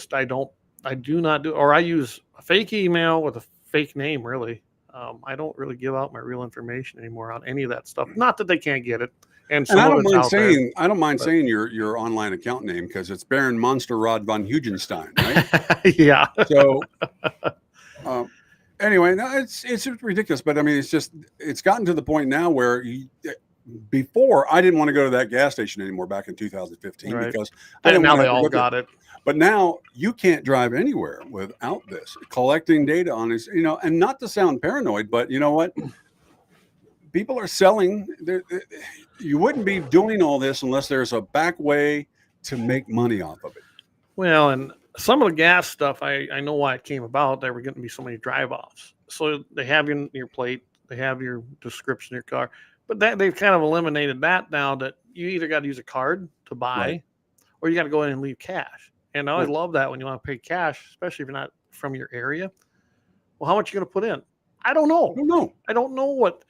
not do, or I use a fake email with a fake name, really. I don't really give out my real information anymore on any of that stuff. Not that they can't get it. And I don't mind saying your online account name because it's Baron Monster Rod von Hugenstein, right? Yeah. So anyway, no, it's ridiculous, but I mean, it's gotten to the point now where before I didn't want to go to that gas station anymore back in 2015 because I didn't now they all got it. But now you can't drive anywhere without this collecting data on this, and not to sound paranoid, but you know what? People are selling. You wouldn't be doing all this unless there's a back way to make money off of it. Well, and some of the gas stuff, I know why it came about. There were going to be so many drive-offs. So they have your plate, they have your description of your car, but they've kind of eliminated that now that you either got to use a card to buy or you got to go in and leave cash. And I always love that when you want to pay cash, especially if you're not from your area. Well, how much are you going to put in? I don't know. I don't know what,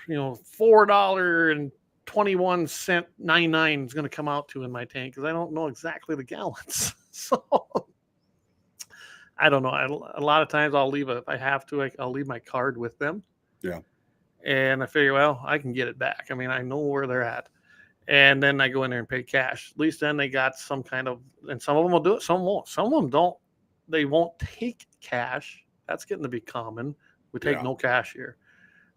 $4.21 99 is going to come out to in my tank because I don't know exactly the gallons. So I don't know. A lot of times I'll leave if I have to, I'll leave my card with them. Yeah. And I figure, well, I can get it back. I mean, I know where they're at. And then I go in there and pay cash. At least then they got some kind of, and some of them will do it, some won't. Some of them don't. They won't take cash. That's getting to be common. We take no cash here.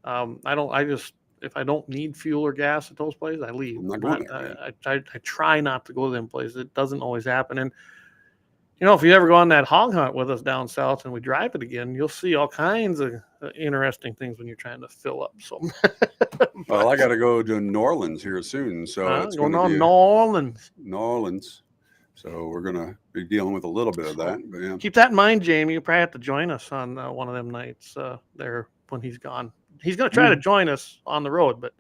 If I don't need fuel or gas at those places, I leave. I try not to go to them places. It doesn't always happen. And, if you ever go on that hog hunt with us down south and we drive it again, you'll see all kinds of interesting things when you're trying to fill up. So, well, I got to go to New Orleans here soon. So it's going to be New Orleans. So we're going to be dealing with a little bit of that. But yeah. Keep that in mind, Jamie. You probably have to join us on one of them nights there when he's gone. He's going to try to join us on the road, but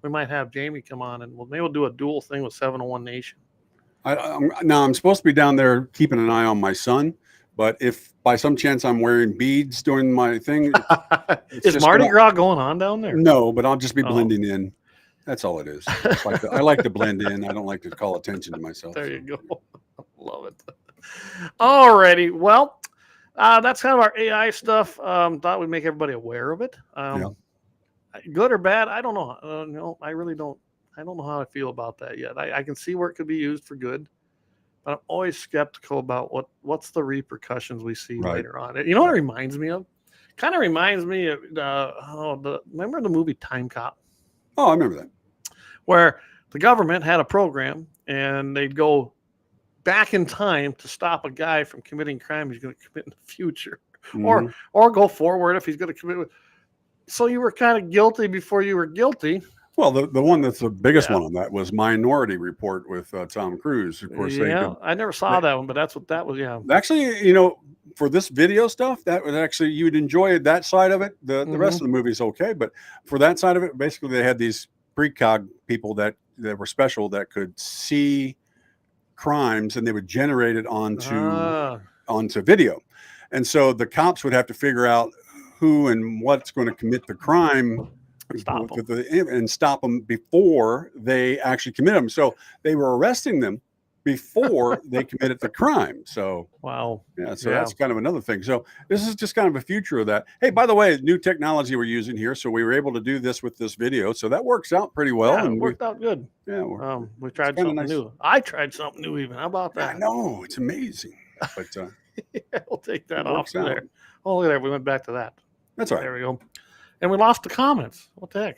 we might have Jamie come on, and maybe we'll do a dual thing with 701 Nation. Now I'm supposed to be down there keeping an eye on my son, but if by some chance I'm wearing beads during my thing, is Mardi Gras going on down there? No, but I'll just be blending in. That's all it is. I like to blend in. I don't like to call attention to myself. There you go. Love it. Alrighty. Well, that's kind of our AI stuff. Thought we'd make everybody aware of it. Good or bad, I don't know. No, I really don't. I don't know how I feel about that yet. I can see where it could be used for good, but I'm always skeptical about what's the repercussions we see later on. You know what it reminds me of? Kind of reminds me of remember the movie Time Cop? Oh, I remember that. Where the government had a program and they'd go back in time to stop a guy from committing crime he's going to commit in the future, or go forward if he's going to commit. So you were kind of guilty before you were guilty. Well, the one that's the biggest one on that was Minority Report with Tom Cruise. Of course, I never saw that one, but that's what that was. Yeah, actually, for this video stuff, that would actually you'd enjoy that side of it. The rest of the movie is okay, but for that side of it, basically they had these precog people that were special that could see crimes and they would generate it onto video, and so the cops would have to figure out who and what's going to commit the crime. And stop them before they actually commit them. So they were arresting them before they committed the crime. So wow, that's kind of another thing. So this is just kind of a future of that. Hey, by the way, new technology we're using here, so we were able to do this with this video. So that works out pretty well. Yeah, it worked out good. Yeah, we tried something new. I tried something new even. How about that? I know, it's amazing. But we'll take that off there. Oh, look at that. We went back to that. That's all right. There we go. And we lost the comments. What the heck?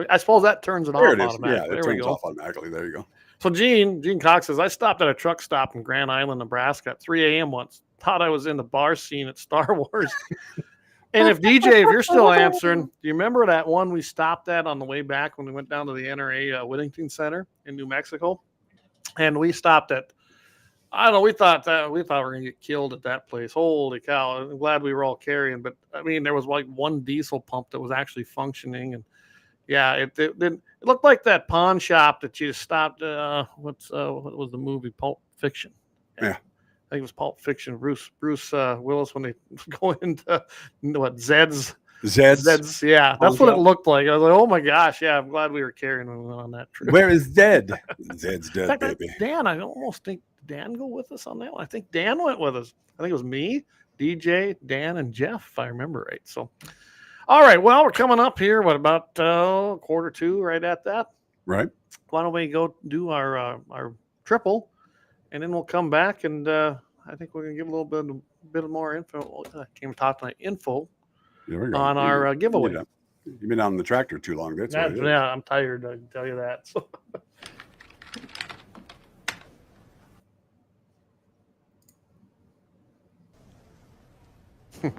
I suppose that turns it off automatically. Yeah, it turns off automatically. There you go. So Gene Cox says, I stopped at a truck stop in Grand Island, Nebraska at 3 a.m. once. Thought I was in the bar scene at Star Wars. And if you're still answering, do you remember that one we stopped at on the way back when we went down to the NRA Whittington Center in New Mexico? And we stopped at, I don't know, we thought we were going to get killed at that place. Holy cow. I'm glad we were all carrying. But, I mean, there was like one diesel pump that was actually functioning. And, yeah, it looked like that pawn shop that you stopped. What was the movie? Pulp Fiction. Yeah. I think it was Pulp Fiction. Bruce Willis when they go into, Zed's. Yeah, that's what it looked like. I was like, oh my gosh, yeah, I'm glad we were carrying him on that trip. Where is Zed? Zed's dead, fact, baby. Dan, I almost think Dan go with us on that one. I think Dan went with us. I think it was me, DJ, Dan, and Jeff, if I remember right. So, all right, well, we're coming up here. What about 1:45? Right at that. Right. Why don't we go do our triple, and then we'll come back and I think we're gonna give a little bit more info. I came to talk tonight. Info. On our giveaway. You've been on the tractor too long. That's what it is. Yeah, I'm tired. I can tell you that. So. I'm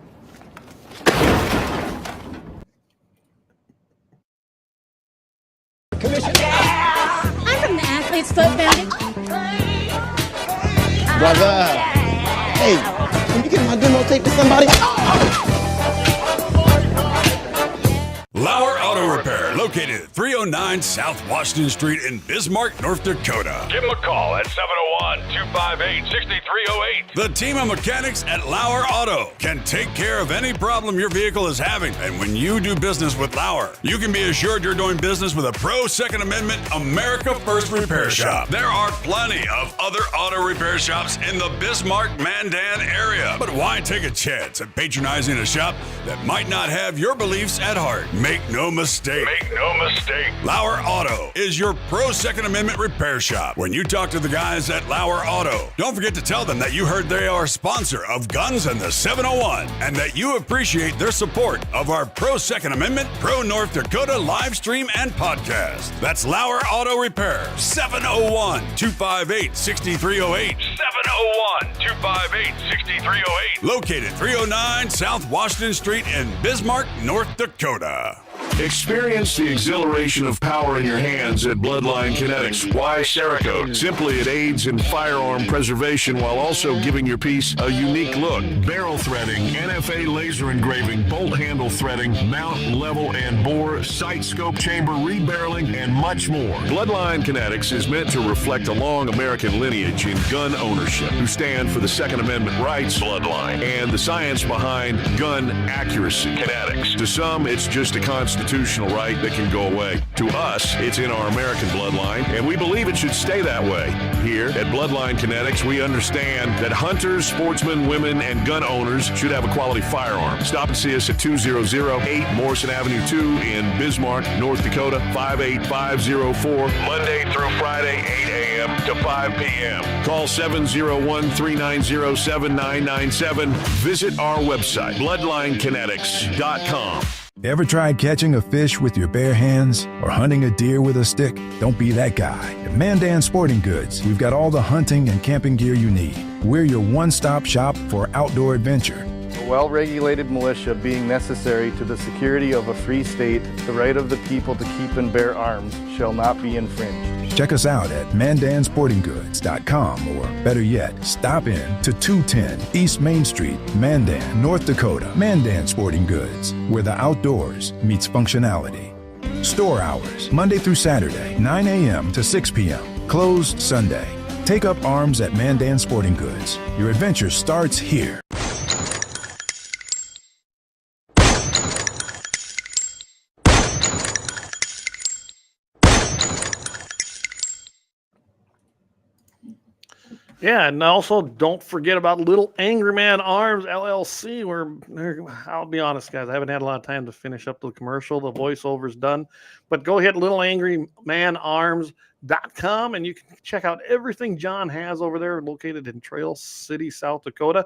from the Athlete's Foot Bandit. Brother. Hey, can you get my demo tape to somebody? Lauer Auto Repair, located at 309 South Washington Street in Bismarck, North Dakota. Give them a call at 701-258-6308. The team of mechanics at Lauer Auto can take care of any problem your vehicle is having. And when you do business with Lauer, you can be assured you're doing business with a pro Second Amendment America First repair shop. There are plenty of other auto repair shops in the Bismarck-Mandan area. But why take a chance at patronizing a shop that might not have your beliefs at heart? Make no mistake. Lauer Auto is your pro Second Amendment repair shop. When you talk to the guys at Lauer Auto, don't forget to tell them that you heard they are a sponsor of Guns and the 701 and that you appreciate their support of our pro Second Amendment, pro North Dakota live stream and podcast. That's Lauer Auto Repair, 701-258-6308. 701-258-6308. Located 309 South Washington Street in Bismarck, North Dakota. Experience the exhilaration of power in your hands at Bloodline Kinetics. Why Cerakote? Simply, it aids in firearm preservation while also giving your piece a unique look. Barrel threading, NFA laser engraving, bolt handle threading, mount, level, and bore, sight scope chamber, rebarreling, and much more. Bloodline Kinetics is meant to reflect a long American lineage in gun ownership, who stand for the Second Amendment rights, Bloodline, and the science behind gun accuracy, Kinetics. To some, it's just a constitutional right that can go away. To us, it's in our American bloodline, and we believe it should stay that way. Here at Bloodline Kinetics, we understand that hunters, sportsmen, women, and gun owners should have a quality firearm. Stop and see us at 2008 Morrison Avenue 2 in Bismarck, North Dakota, 58504, Monday through Friday, 8 a.m. to 5 p.m. Call 701-390-7997. Visit our website, bloodlinekinetics.com. Ever tried catching a fish with your bare hands or hunting a deer with a stick? Don't be that guy. At Mandan Sporting Goods, we've got all the hunting and camping gear you need. We're your one-stop shop for outdoor adventure. A well-regulated militia being necessary to the security of a free state, the right of the people to keep and bear arms shall not be infringed. Check us out at mandansportinggoods.com, or better yet, stop in to 210 East Main Street, Mandan, North Dakota. Mandan Sporting Goods, where the outdoors meets functionality. Store hours, Monday through Saturday, 9 a.m. to 6 p.m. Closed Sunday. Take up arms at Mandan Sporting Goods. Your adventure starts here. Yeah, and also don't forget about Little Angry Man Arms LLC. I'll be honest, guys, I haven't had a lot of time to finish up the commercial. The voiceover's done, but go hit littleangrymanarms.com and you can check out everything John has over there, located in Trail City, South Dakota.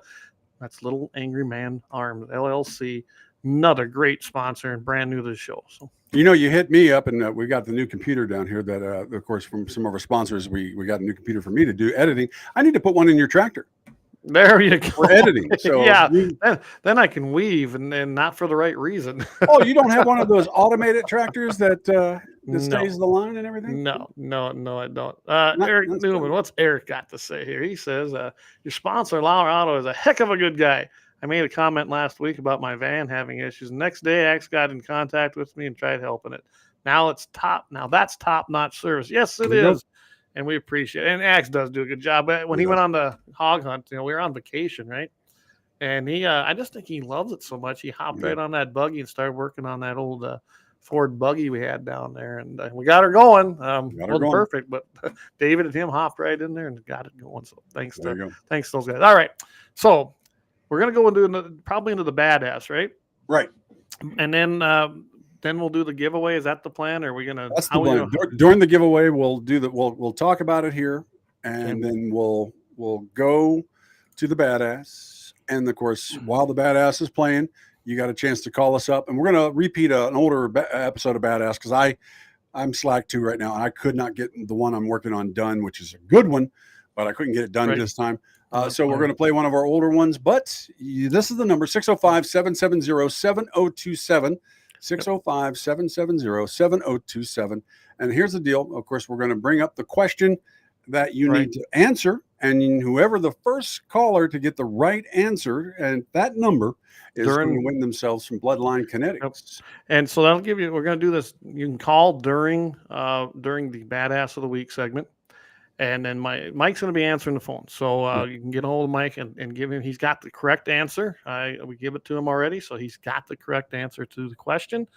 That's Little Angry Man Arms LLC. Another great sponsor and brand new to the show. So. You know, you hit me up, and we got the new computer down here that, of course, from some of our sponsors, we got a new computer for me to do editing. I need to put one in your tractor. There you go. For editing. So yeah, then I can weave, and not for the right reason. Oh, you don't have one of those automated tractors that stays the line and everything? No, I don't. Eric Newman, what's Eric got to say here? He says, your sponsor, Lauer Auto, is a heck of a good guy. I made a comment last week about my van having issues. Next day, Axe got in contact with me and tried helping it. Now that's top-notch service. Yes, it is. And we appreciate it. And Axe does do a good job. But when he went on the hog hunt, we were on vacation, right? And he, I just think he loves it so much. He hopped right on that buggy and started working on that old Ford buggy we had down there. And we got her going. Wasn't perfect, but David and him hopped right in there and got it going. So thanks to those guys. All right. So we're going to go probably into the badass, right? Right. And then we'll do the giveaway. Is that the plan? Or are we going to? That's the plan. During the giveaway, we'll talk about it here, and then we'll go to the badass. And of course, while the badass is playing, you got a chance to call us up, and we're going to repeat an older episode of Badass because I'm slack too right now, and I could not get the one I'm working on done, which is a good one, but I couldn't get it done this time. So we're going to play one of our older ones, but this is the number, 605-770-7027, 605-770-7027. And here's the deal. Of course, we're going to bring up the question that you need to answer, and whoever the first caller to get the right answer, and that number is going to win themselves from Bloodline Kinetics. Yep. And so that'll give you, we're going to do this. You can call during the Badass of the Week segment. And then Mike's going to be answering the phone. So you can get a hold of Mike and give him, he's got the correct answer. We give it to him already. So he's got the correct answer to the question.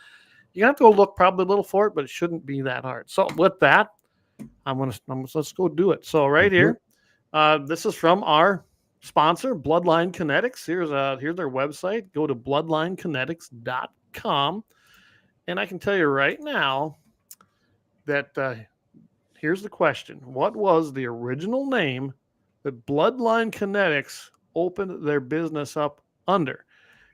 You have to go look probably a little for it, but it shouldn't be that hard. So with that, let's go do it. So right here, this is from our sponsor, Bloodline Kinetics. Here's their website. Go to bloodlinekinetics.com. And I can tell you right now that, here's the question. What was the original name that Bloodline Kinetics opened their business up under?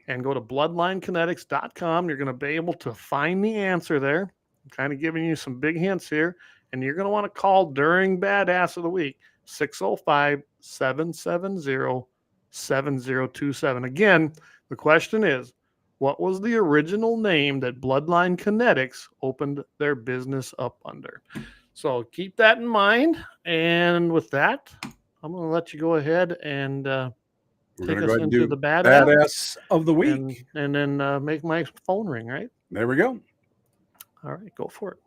And go to bloodlinekinetics.com. You're going to be able to find the answer there. I'm kind of giving you some big hints here. And you're going to want to call during Badass of the Week, 605-770-7027. Again, the question is, what was the original name that Bloodline Kinetics opened their business up under? So keep that in mind. And with that, I'm going to let you go ahead and take us into the badass of the week. And then make my phone ring, right? There we go. All right, go for it.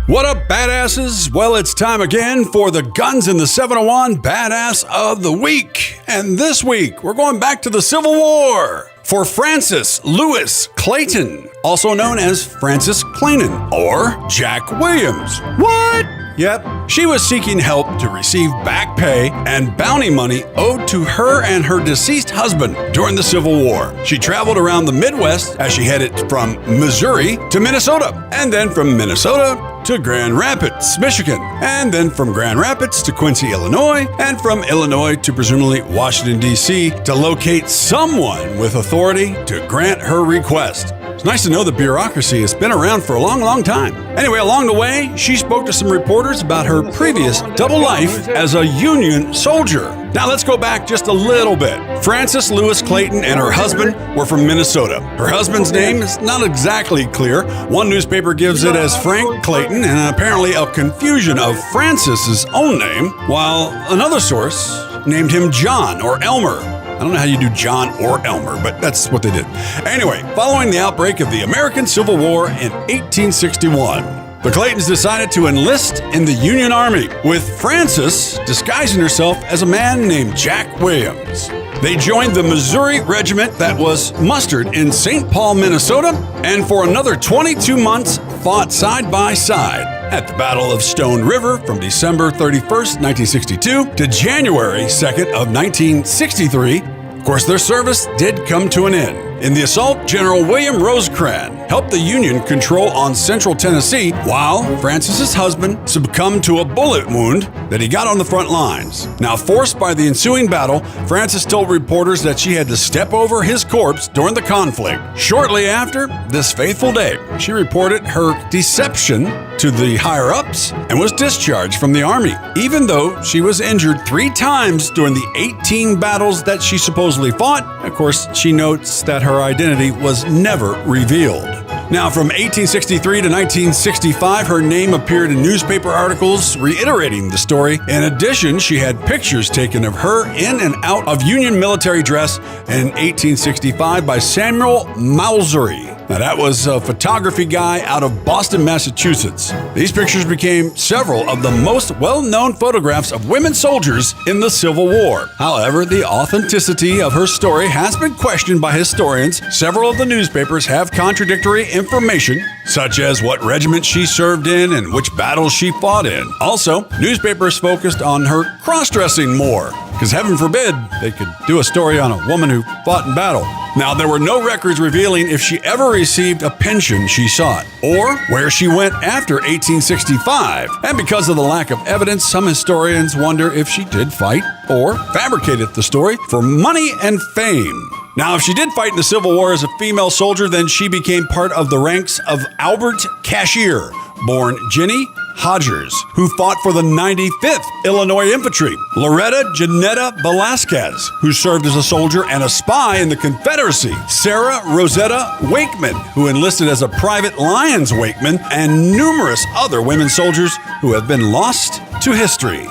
What up, badasses? Well, it's time again for the Guns in the 701 Badass of the Week. And this week, we're going back to the Civil War for Frances Lewis Clayton, also known as Frances Clayton or Jack Williams. What? Yep, she was seeking help to receive back pay and bounty money owed to her and her deceased husband during the Civil War. She traveled around the Midwest as she headed from Missouri to Minnesota, and then from Minnesota to Grand Rapids, Michigan, and then from Grand Rapids to Quincy, Illinois, and from Illinois to presumably Washington, D.C. to locate someone with authority to grant her request. It's nice to know the bureaucracy has been around for a long, long time. Anyway, along the way, she spoke to some reporters about her previous double life as a Union soldier. Now let's go back just a little bit. Frances Lewis Clayton and her husband were from Minnesota. Her husband's name is not exactly clear. One newspaper gives it as Frank Clayton, and apparently a confusion of Frances's own name, while another source named him John or Elmer. I don't know how you do John or Elmer, but that's what they did. Anyway, following the outbreak of the American Civil War in 1861, the Claytons decided to enlist in the Union Army, with Frances disguising herself as a man named Jack Williams. They joined the Missouri Regiment that was mustered in St. Paul, Minnesota, and for another 22 months fought side by side at the Battle of Stone River from December 31st, 1962 to January 2nd of 1963. Of course, their service did come to an end. In the assault, General William Rosecrans helped the Union control on central Tennessee, while Frances's husband succumbed to a bullet wound that he got on the front lines. Now, forced by the ensuing battle, Frances told reporters that she had to step over his corpse during the conflict. Shortly after this fateful day, she reported her deception to the higher-ups and was discharged from the Army, even though she was injured 3 times during the 18 battles that she supposedly fought. Of course, she notes that her identity was never revealed. Now, from 1863 to 1965, her name appeared in newspaper articles reiterating the story. In addition, she had pictures taken of her in and out of Union military dress in 1865 by Samuel Mallory. Now, that was a photography guy out of Boston, Massachusetts. These pictures became several of the most well-known photographs of women soldiers in the Civil War. However, the authenticity of her story has been questioned by historians. Several of the newspapers have contradictory information, such as what regiment she served in and which battles she fought in. Also, newspapers focused on her cross-dressing more, because heaven forbid they could do a story on a woman who fought in battle. Now, there were no records revealing if she ever received a pension she sought, or where she went after 1865. And because of the lack of evidence, some historians wonder if she did fight or fabricated the story for money and fame. Now, if she did fight in the Civil War as a female soldier, then she became part of the ranks of Albert Cashier, born Jenny Hodgers, who fought for the 95th Illinois Infantry, Loretta Janetta Velasquez, who served as a soldier and a spy in the Confederacy, Sarah Rosetta Wakeman, who enlisted as a Private Lyons Wakeman, and numerous other women soldiers who have been lost to history.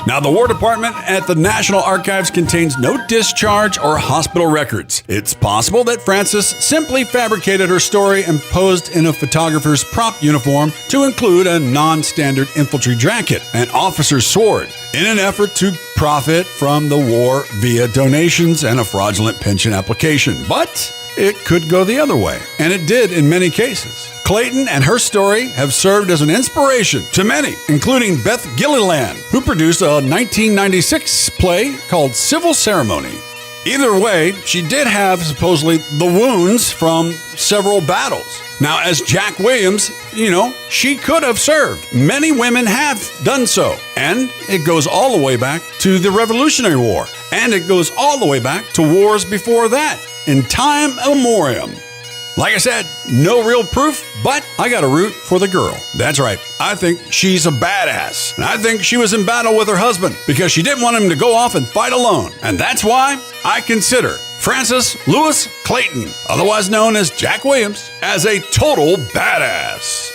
Now, the War Department at the National Archives contains no discharge or hospital records. It's possible that Frances simply fabricated her story and posed in a photographer's prop uniform to include a non-standard infantry jacket, an officer's sword, in an effort to profit from the war via donations and a fraudulent pension application. But it could go the other way, and it did in many cases. Clayton and her story have served as an inspiration to many, including Beth Gilliland, who produced a 1996 play called Civil Ceremony. Either way, she did have supposedly the wounds from several battles. Now, as Jack Williams, she could have served. Many women have done so. And it goes all the way back to the Revolutionary War. And it goes all the way back to wars before that, in time immemorial. Like I said, no real proof, but I got to root for the girl. That's right. I think she's a badass. And I think she was in battle with her husband because she didn't want him to go off and fight alone. And that's why I consider Francis Lewis Clayton, otherwise known as Jack Williams, as a total badass.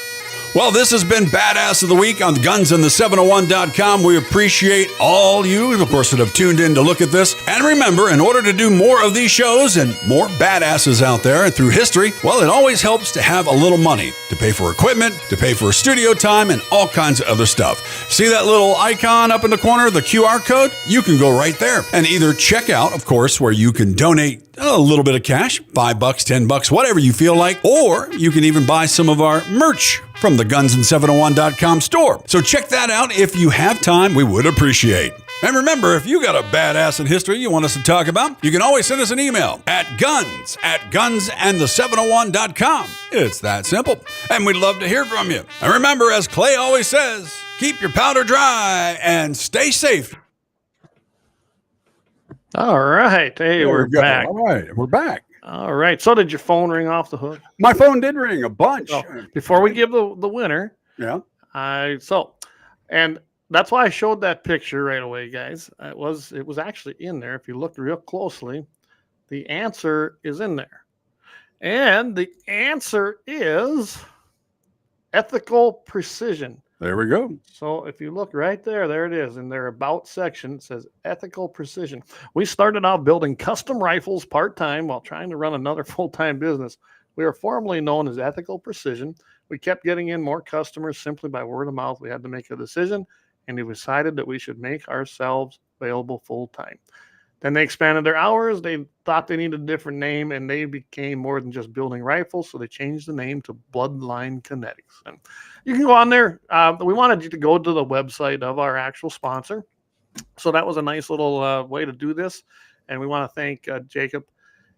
Well, this has been Badass of the Week on gunsandthe701.com. We appreciate all you, of course, that have tuned in to look at this. And remember, in order to do more of these shows and more badasses out there through history, well, it always helps to have a little money to pay for equipment, to pay for studio time, and all kinds of other stuff. See that little icon up in the corner, the QR code? You can go right there and either check out, of course, where you can donate a little bit of cash, $5, $10, whatever you feel like, or you can even buy some of our merch from the gunsandthe701.com store. So check that out if you have time. We would appreciate. And remember, if you got a badass in history you want us to talk about, you can always send us an email at gunsandthe701.com. It's that simple. And we'd love to hear from you. And remember, as Clay always says, keep your powder dry and stay safe. All right. Hey, we're back. All right. We're back. All right. So did your phone ring off the hook? My phone did ring a bunch. So, before we give the winner. Yeah. And that's why I showed that picture right away, guys. It was actually in there. If you look real closely, the answer is in there. And the answer is ethical precision. There we go. So if you look right there, there it is. In their about section, it says ethical precision. We started out building custom rifles part-time while trying to run another full-time business. We were formerly known as Ethical Precision. We kept getting in more customers simply by word of mouth. We had to make a decision, and we decided that we should make ourselves available full-time. Then they expanded their hours. They thought they needed a different name, and they became more than just building rifles, so they changed the name to Bloodline Kinetics. And you can go on there. We wanted you to go to the website of our actual sponsor. So that was a nice little way to do this. And we want to thank Jacob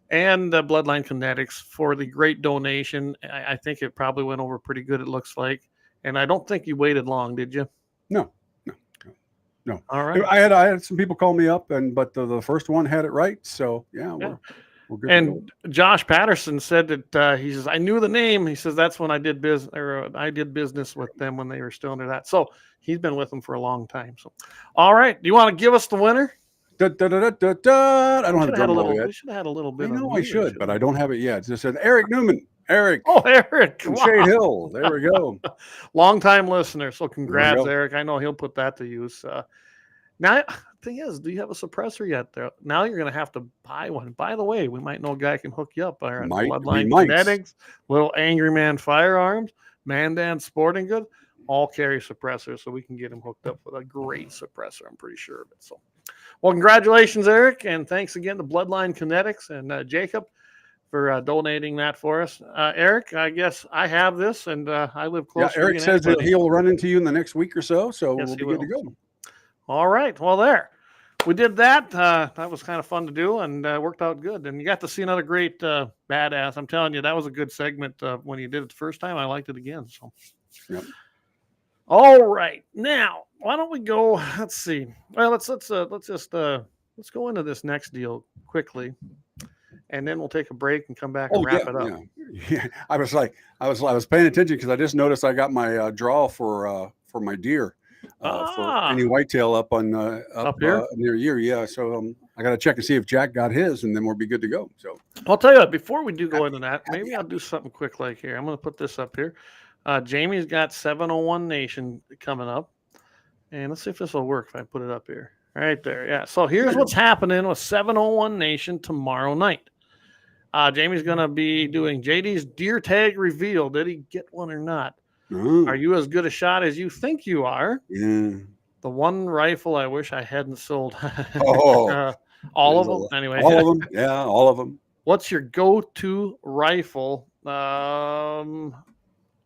and Bloodline Kinetics for the great donation. I think it probably went over pretty good, it looks like. And I don't think you waited long, did you? No. All right. I had some people call me up, but the first one had it right. So yeah. We're good. And Josh Patterson said that he says, I knew the name. He says that's when I did business with them when they were still under that. So he's been with them for a long time. So, all right. Do you want to give us the winner? I don't have the drum roll yet. We should have had a little bit. I should, but I don't have it yet. It just said Eric Newman. Eric. Oh, Eric. From Shade Hill. There we go. Long-time listener. So congrats, Eric. I know he'll put that to use. Now, the thing is, do you have a suppressor yet? There. Now you're going to have to buy one. By the way, we might know a guy can hook you up. Bloodline Kinetics, Little Angry Man Firearms, Mandan Sporting Goods, all carry suppressors, so we can get him hooked up with a great suppressor. I'm pretty sure of it. So, well, congratulations, Eric, and thanks again to Bloodline Kinetics and Jacob for donating that for us. Eric, I guess I have this, and I live close. Yeah, Eric says that he'll run into you in the next week or so, so yes, we'll be good to go. All right. Well, there. We did that. That was kind of fun to do and worked out good. And you got to see another great badass. I'm telling you, that was a good segment when you did it the first time. I liked it again. So, yep. All right. Now, why don't we go? Let's see. Well, let's go into this next deal quickly, and then we'll take a break and come back and wrap it up. Yeah. I was paying attention because I just noticed I got my draw for my deer. For any whitetail up here near you, yeah. So I got to check and see if Jack got his, and then we'll be good to go. So I'll tell you what. Before we do go into that, maybe I'll do something quick like here. I'm going to put this up here. Jamie's got 701 Nation coming up, and let's see if this will work if I put it up here. Right there, yeah. So here's what's happening with 701 Nation tomorrow night. Jamie's going to be doing JD's deer tag reveal. Did he get one or not? Are you as good a shot as you think you are? Yeah. The one rifle I wish I hadn't sold. All of them? Anyway. All of them? Yeah, all of them. What's your go-to rifle when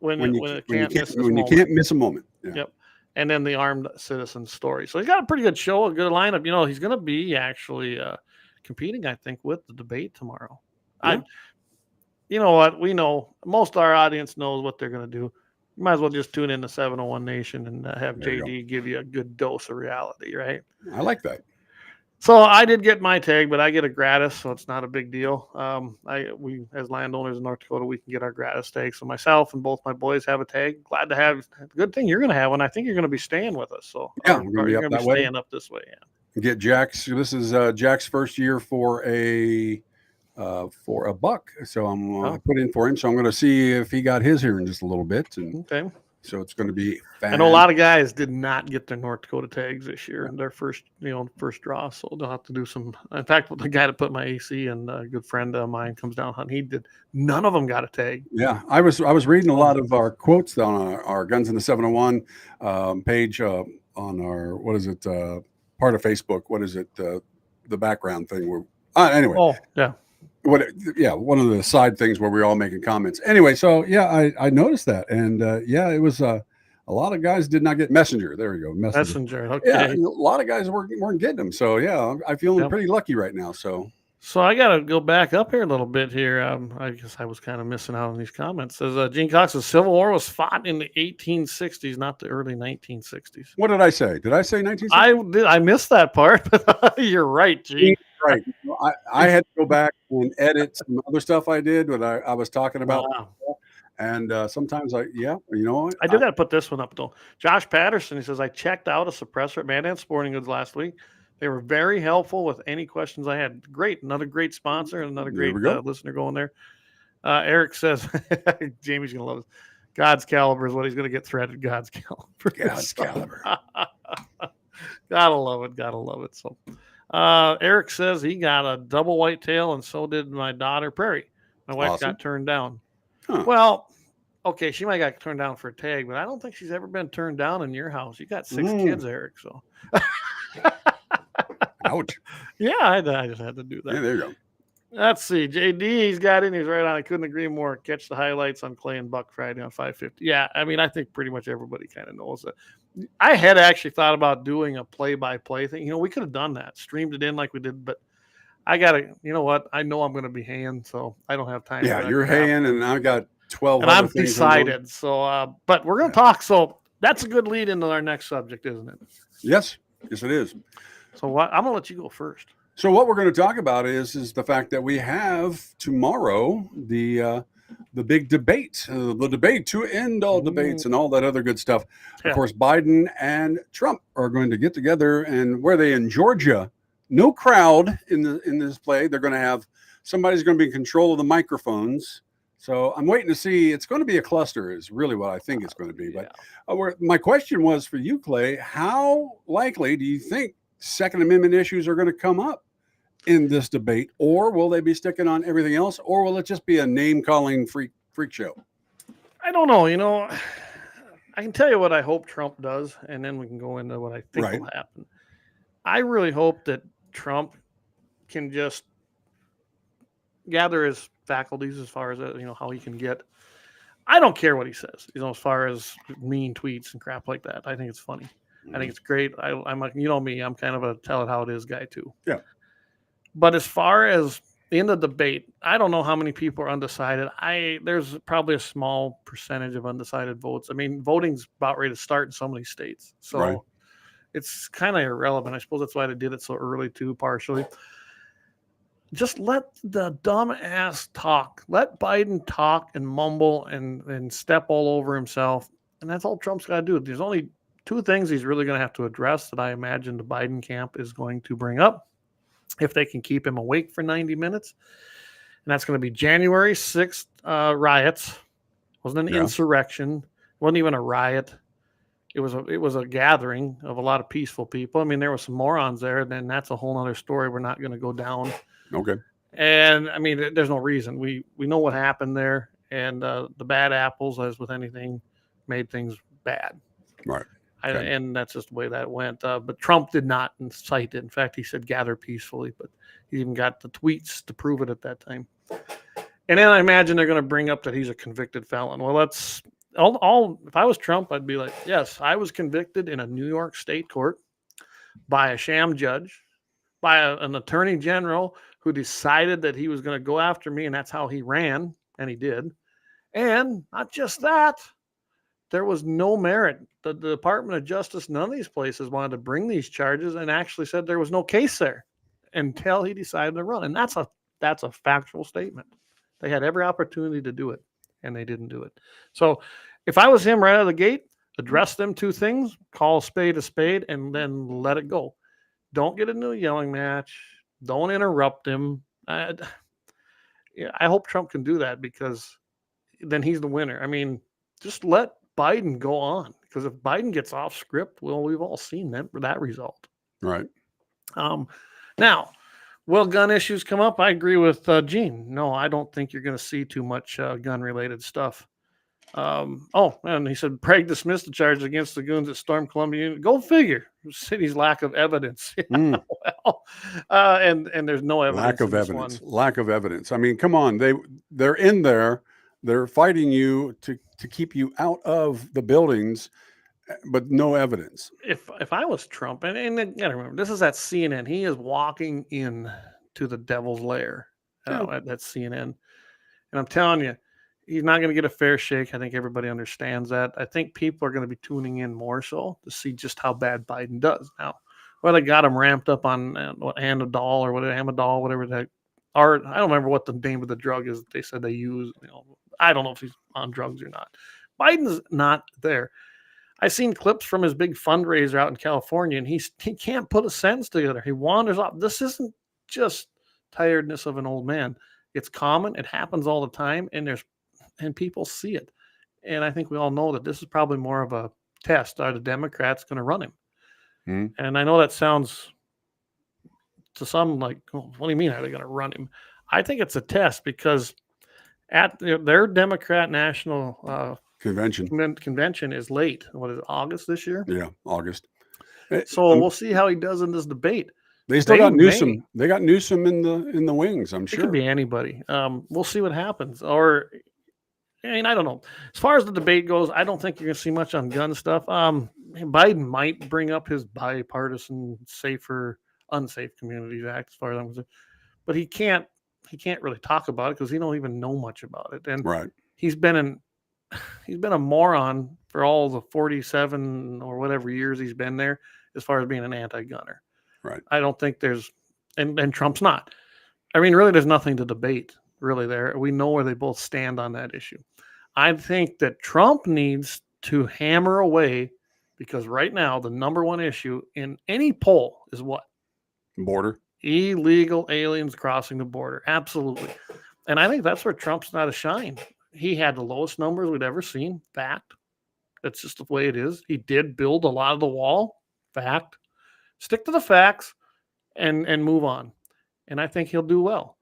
you can't miss a moment? Yeah. Yep. And then the Armed Citizen story. So he's got a pretty good show, a good lineup. You know, he's going to be actually competing, I think, with the debate tomorrow. Yeah. You know what? We know most of our audience knows what they're going to do. You might as well just tune in to 701 Nation and have There you JD give you a good dose of reality, right? I like that. So I did get my tag, but I get a gratis, so it's not a big deal. We as landowners in North Dakota, we can get our gratis tag. So myself and both my boys have a tag. Glad to have. Good thing you're going to have one. I think you're going to be staying with us. So yeah, we're going to be up that way. Staying up this way. Yeah. Get Jack's. This is Jack's first year for a buck. So I'm put in for him. So I'm going to see if he got his here in just a little bit. And okay. So it's going to be I know a lot of guys did not get their North Dakota tags this year, their first draw. So they'll have to do some. In fact, the guy that put my AC and a good friend of mine comes down hunting. He did. None of them got a tag. Yeah, I was reading a lot of our quotes on our Guns in the 701 page on our part of Facebook. What is it? The background thing where anyway. Oh yeah. One of the side things where we're all making comments. Anyway, so yeah, I noticed that, and it was a lot of guys did not get Messenger. There we go, Messenger. Okay. Yeah, a lot of guys weren't getting them. So yeah, I feel pretty lucky right now. So I got to go back up here a little bit here. I guess I was kind of missing out on these comments. Says Gene Cox says Civil War was fought in the 1860s, not the early 1960s. What did I say? Did I say 1960s? I did. I missed that part. But you're right, Gene. Right. I had to go back and edit some other stuff I did, but I was talking about. Wow. And sometimes you know what? I do got to put this one up though. Josh Patterson, he says, I checked out a suppressor at Mandan Sporting Goods last week. They were very helpful with any questions I had. Great. Another great sponsor and another great listener going there. Eric says, Jamie's going to love it. God's caliber is what he's going to get threaded. God's caliber. God's caliber. Gotta love it. Gotta love it. So Eric says he got a double whitetail, and so did my daughter, Prairie. My wife got turned down. Huh. Well, okay, she might got turned down for a tag, but I don't think she's ever been turned down in your house. You got 6 kids, Eric, so. Ouch. Yeah, I just had to do that. Yeah, there you go. Let's see. JD, he's got in. He's right on. I couldn't agree more. Catch the highlights on Clay and Buck Friday on 550. Yeah, I mean, I think pretty much everybody kind of knows that. I had actually thought about doing a play-by-play thing. You know, we could have done that, streamed it in like we did, but I got to, you know what? I know I'm going to be haying, so I don't have time. Yeah, you're haying, and I got 12 and I'm decided. So, but we're going to talk. So that's a good lead into our next subject, isn't it? Yes. Yes, it is. So I'm going to let you go first. So what we're going to talk about is the fact that we have tomorrow the big debate, the debate to end all debates and all that other good stuff. Yeah. Of course, Biden and Trump are going to get together, and where they in Georgia, no crowd in this play. They're going to have somebody's going to be in control of the microphones. So I'm waiting to see. It's going to be a cluster, is really what I think it's going to be. But my question was for you, Clay. How likely do you think Second Amendment issues are going to come up in this debate, or will they be sticking on everything else, or will it just be a name-calling freak show? I don't know. You know, I can tell you what I hope Trump does, and then we can go into what I think will happen. I really hope that Trump can just gather his faculties as far as how he can get. I don't care what he says, as far as mean tweets and crap like that. I think it's funny. I think it's great. I'm like, you know me, I'm kind of a tell it how it is guy too. Yeah. But as far as in the debate, I don't know how many people are undecided. There's probably a small percentage of undecided votes. I mean, voting's about ready to start in some of these states. So it's kind of irrelevant. I suppose that's why they did it so early too, partially. Just let the dumb ass talk. Let Biden talk and mumble and step all over himself. And that's all Trump's got to do. There's only 2 things he's really going to have to address that I imagine the Biden camp is going to bring up if they can keep him awake for 90 minutes. And that's going to be January 6th riots. It wasn't an insurrection. It wasn't even a riot. It was a gathering of a lot of peaceful people. I mean, there were some morons there, and then that's a whole other story we're not going to go down. Okay. And I mean, there's no reason. We know what happened there, and the bad apples, as with anything, made things bad. Right. And that's just the way that went. But Trump did not incite it. In fact, he said gather peacefully, but he even got the tweets to prove it at that time. And then I imagine they're going to bring up that he's a convicted felon. Well, that's all. If I was Trump, I'd be like, yes, I was convicted in a New York state court by a sham judge by an attorney general who decided that he was going to go after me, and that's how he ran, and he did. And not just that, there was no merit. The Department of Justice, none of these places wanted to bring these charges, and actually said there was no case there until he decided to run. And that's a factual statement. They had every opportunity to do it, and they didn't do it. So if I was him right out of the gate, address them two things, call a spade, and then let it go. Don't get into a yelling match. Don't interrupt him. I hope Trump can do that, because then he's the winner. I mean, just let Biden go on, because if Biden gets off script, well, we've all seen that result. Right. Now, will gun issues come up? I agree with Gene. No, I don't think you're going to see too much gun-related stuff. And he said, Prague dismissed the charges against the goons that stormed Columbia. Go figure. The city's lack of evidence. Well, and there's no evidence. Lack of evidence. I mean, come on. They're in there. They're fighting you to keep you out of the buildings, but no evidence. If I was Trump, and you gotta remember, this is at CNN. He is walking in to the devil's lair at CNN. And I'm telling you, he's not going to get a fair shake. I think everybody understands that. I think people are going to be tuning in more so to see just how bad Biden does. Now, well, they got him ramped up on Anadol or Amadol, whatever that. Or I don't remember what the name of the drug is that they said they use. I don't know if he's on drugs or not. Biden's not there. I've seen clips from his big fundraiser out in California, and he can't put a sentence together. He wanders off. This isn't just tiredness of an old man. It's common. It happens all the time, and people see it. And I think we all know that this is probably more of a test. Are the Democrats going to run him? And I know that sounds to some like, oh, what do you mean? Are they going to run him? I think it's a test, because at their Democrat National convention is late. What is it, August this year? Yeah, August. So we'll see how he does in this debate. They still got Newsom. They got Newsom in the wings, I'm sure. It could be anybody. We'll see what happens. Or, I mean, I don't know. As far as the debate goes, I don't think you're going to see much on gun stuff. Biden might bring up his bipartisan, unsafe communities act, as far as I'm concerned, but he can't really talk about it because he don't even know much about it. And he's been a moron for all the 47 or whatever years he's been there, as far as being an anti-gunner. Right. I don't think there's, and Trump's not. I mean, really, there's nothing to debate really there. We know where they both stand on that issue. I think that Trump needs to hammer away, because right now the number one issue in any poll is what? Border. Illegal aliens crossing the border. Absolutely. And I think that's where Trump's not a shine. He had the lowest numbers we'd ever seen. Fact. That's just the way it is. He did build a lot of the wall. Fact. Stick to the facts and move on. And I think he'll do well.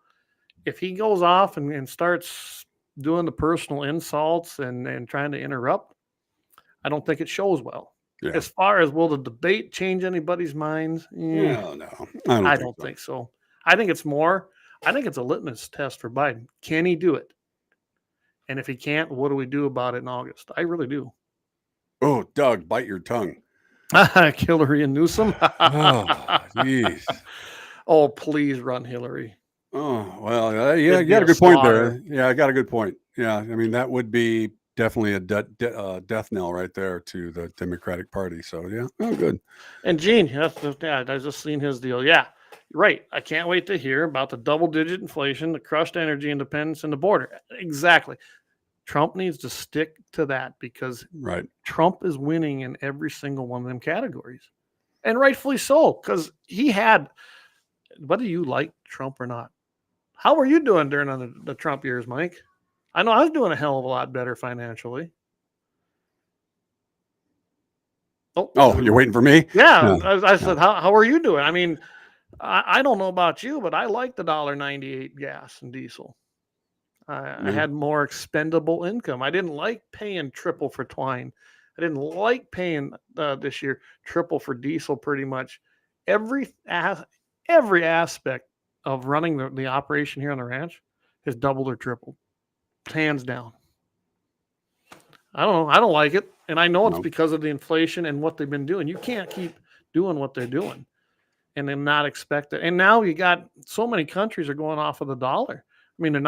If he goes off and starts doing the personal insults and trying to interrupt, I don't think it shows well. Yeah. As far as will the debate change anybody's minds? No. I don't think so. I think it's a litmus test for Biden. Can he do it? And if he can't, what do we do about it in August? I really do. Oh, Doug, bite your tongue. Hillary and Newsom. Oh, jeez. Oh, please run Hillary. Oh, well, yeah, you got a good point there. Yeah, I got a good point. Yeah, I mean, that would be definitely a death knell right there to the Democratic Party. So, yeah, good. And Gene, I just seen his deal. Yeah, right. I can't wait to hear about the double-digit inflation, the crushed energy independence, and the border. Exactly. Trump needs to stick to that, because Trump is winning in every single one of them categories. And rightfully so, because he had, whether you like Trump or not. How were you doing during the Trump years, Mike? I know I was doing a hell of a lot better financially. Oh, you're waiting for me? Yeah. No, I said, how are you doing? I mean, I don't know about you, but I like the $1.98 gas and diesel. I had more expendable income. I didn't like paying triple for twine. I didn't like paying this year triple for diesel. Pretty much every aspect of running the operation here on the ranch has doubled or tripled, hands down. I don't know. I don't like it, and I know it's because of the inflation and what they've been doing. You can't keep doing what they're doing. and then not expect it. And now you got so many countries are going off of the dollar. I mean, they're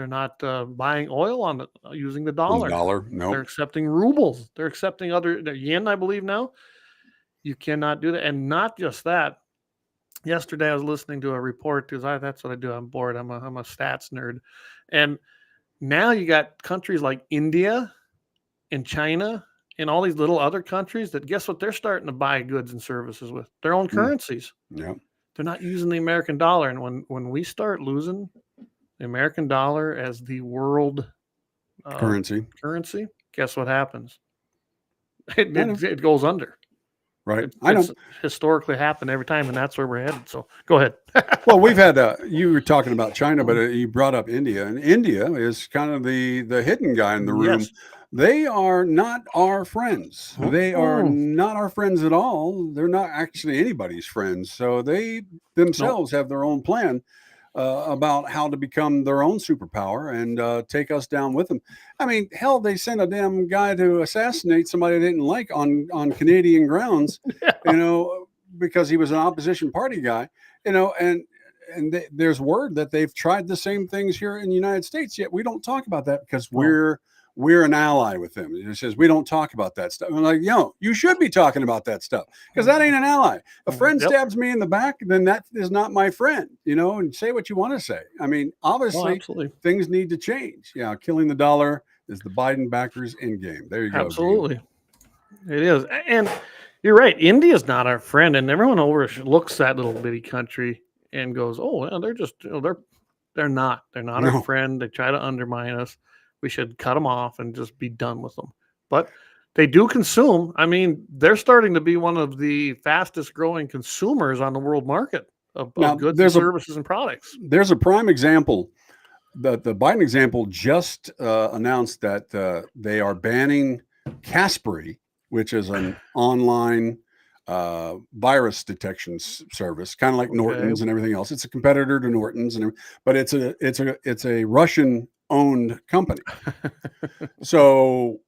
not buying oil on using the dollar. No. They're accepting rubles. They're accepting other yen, I believe now. You cannot do that. And not just that. Yesterday, I was listening to a report because that's what I do. I'm bored. I'm a stats nerd. And now you got countries like India and China and all these little other countries that guess what? They're starting to buy goods and services with their own currencies. Yeah. They're not using the American dollar. And when we start losing the American dollar as the world currency, guess what happens? It goes under. Right. It's historically happened every time, and that's where we're headed. So go ahead. Well, we've had you were talking about China, but you brought up India, and India is kind of the hidden guy in the room. Yes. They are not our friends. They are not our friends at all. They're not actually anybody's friends. So they themselves have their own plan about how to become their own superpower and take us down with them. I mean, hell, they sent a damn guy to assassinate somebody they didn't like on Canadian grounds, because he was an opposition party guy, and there's word that they've tried the same things here in the United States, yet we don't talk about that because we're an ally with them. It says we don't talk about that stuff. I'm like, you should be talking about that stuff because that ain't an ally. A friend stabs me in the back, then that is not my friend, and say what you want to say. I mean, obviously things need to change. Yeah. Killing the dollar is the Biden backers end game. There you go. Absolutely. It is. And you're right. India's not our friend. And everyone overlooks that little bitty country and goes, oh, well, they're just, they're not our friend. They try to undermine us. We should cut them off and just be done with them. But they do consume. I mean, they're starting to be one of the fastest growing consumers on the world market of goods and services and products. There's a prime example. The Biden example just announced that they are banning Kaspery, which is an online virus detection service, kind of like Norton's and everything else. It's a competitor to Norton's, but it's a Russian owned company. So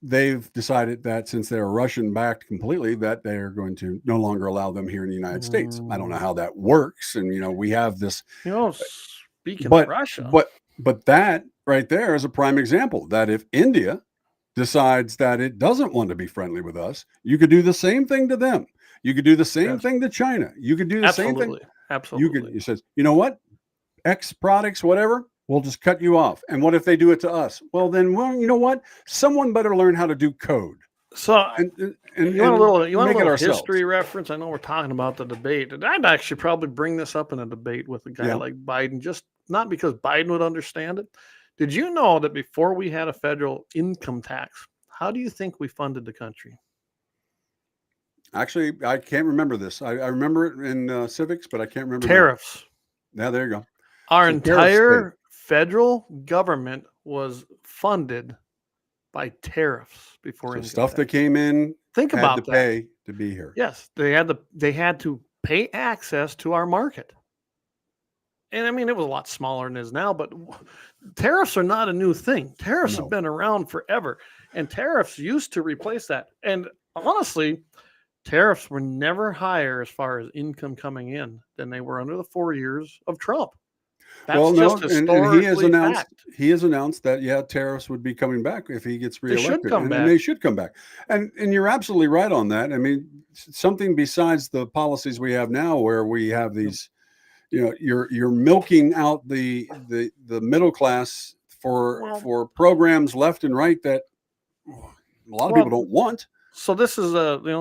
they've decided that since they're Russian backed completely, that they're going to no longer allow them here in the United States. I don't know how that works. And, we have this, speaking of Russia, but that right there is a prime example that if India decides that it doesn't want to be friendly with us, you could do the same thing to them. You could do the same thing to China. You could do the same thing. Absolutely. You says, you know what? X products, whatever, we'll just cut you off. And what if they do it to us? Well, you know what? Someone better learn how to do code. So you want a little history reference? I know we're talking about the debate. And I'd actually probably bring this up in a debate with a guy like Biden, just not because Biden would understand it. Did you know that before we had a federal income tax, how do you think we funded the country? Actually, I can't remember this. I remember it in civics, but I can't remember. Tariffs. Yeah, there you go. Our entire federal government was funded by tariffs before stuff that came in. Think about that. Pay to be here. Yes, they had to pay access to our market. And I mean, it was a lot smaller than it is now, but tariffs are not a new thing. Tariffs have been around forever, and tariffs used to replace that. And honestly, tariffs were never higher as far as income coming in than they were under the 4 years of Trump. That's just historically he has announced that tariffs would be coming back if he gets reelected. They should come back. And you're absolutely right on that. I mean, something besides the policies we have now, where we have these, you're milking out the middle class for programs left and right that a lot of people don't want. So this is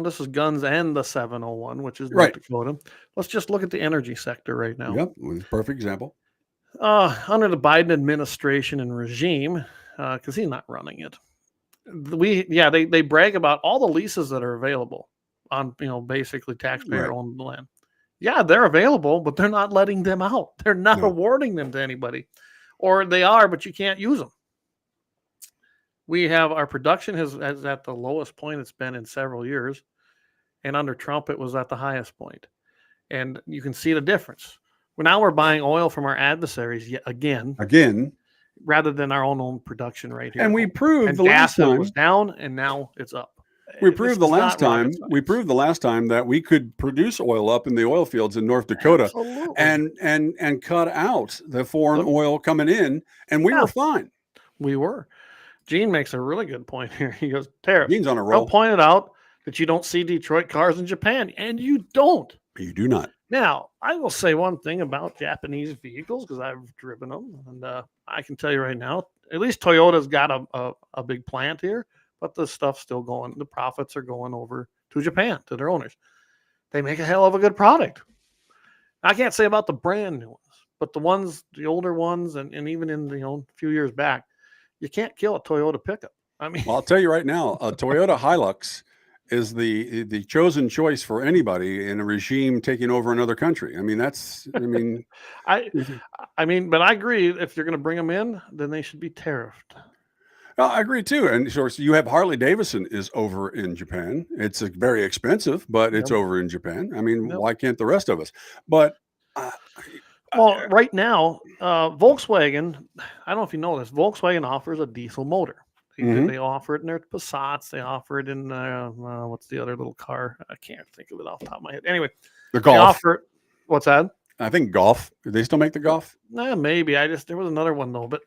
this is guns and the 701, which is North Dakota. Let's just look at the energy sector right now. Yep, perfect example. Under the Biden administration and regime, because he's not running it, they brag about all the leases that are available on basically taxpayer-owned land. Yeah, they're available, but they're not letting them out. They're not awarding them to anybody, or they are, but you can't use them. We have our production is at the lowest point it's been in several years, and under Trump it was at the highest point, and you can see the difference. Now we're buying oil from our adversaries again, rather than our own production right here. And we proved the last time was down, and now it's up. We proved the last time. We proved the last time that we could produce oil up in the oil fields in North Dakota, Absolutely. and cut out the foreign oil coming in, and we were fine. We were. Gene makes a really good point here. He goes, tariffs. Gene's on a roll. Trump pointed out that you don't see Detroit cars in Japan, and you don't. You do not. Now, I will say one thing about Japanese vehicles because I've driven them, and I can tell you right now, at least Toyota's got a big plant here, but the stuff's still going. The profits are going over to Japan, to their owners. They make a hell of a good product. I can't say about the brand new ones, but the older ones, and even in a few years back, you can't kill a Toyota pickup. I mean, well, I'll tell you right now, a Toyota Hilux is the chosen choice for anybody in a regime taking over another country. I mean, I mean, but I agree. If you're going to bring them in, then they should be tariffed. I agree too. And so you have Harley Davidson is over in Japan. It's very expensive, but it's over in Japan. I mean, why can't the rest of us? But well, right now, Volkswagen, I don't know if you know this, Volkswagen offers a diesel motor. They offer it in their Passats. They offer it in what's the other little car? I can't think of it off the top of my head. Anyway, the Golf. They offer it. What's that? I think Golf. Do they still make the Golf? Maybe. There was another one though. But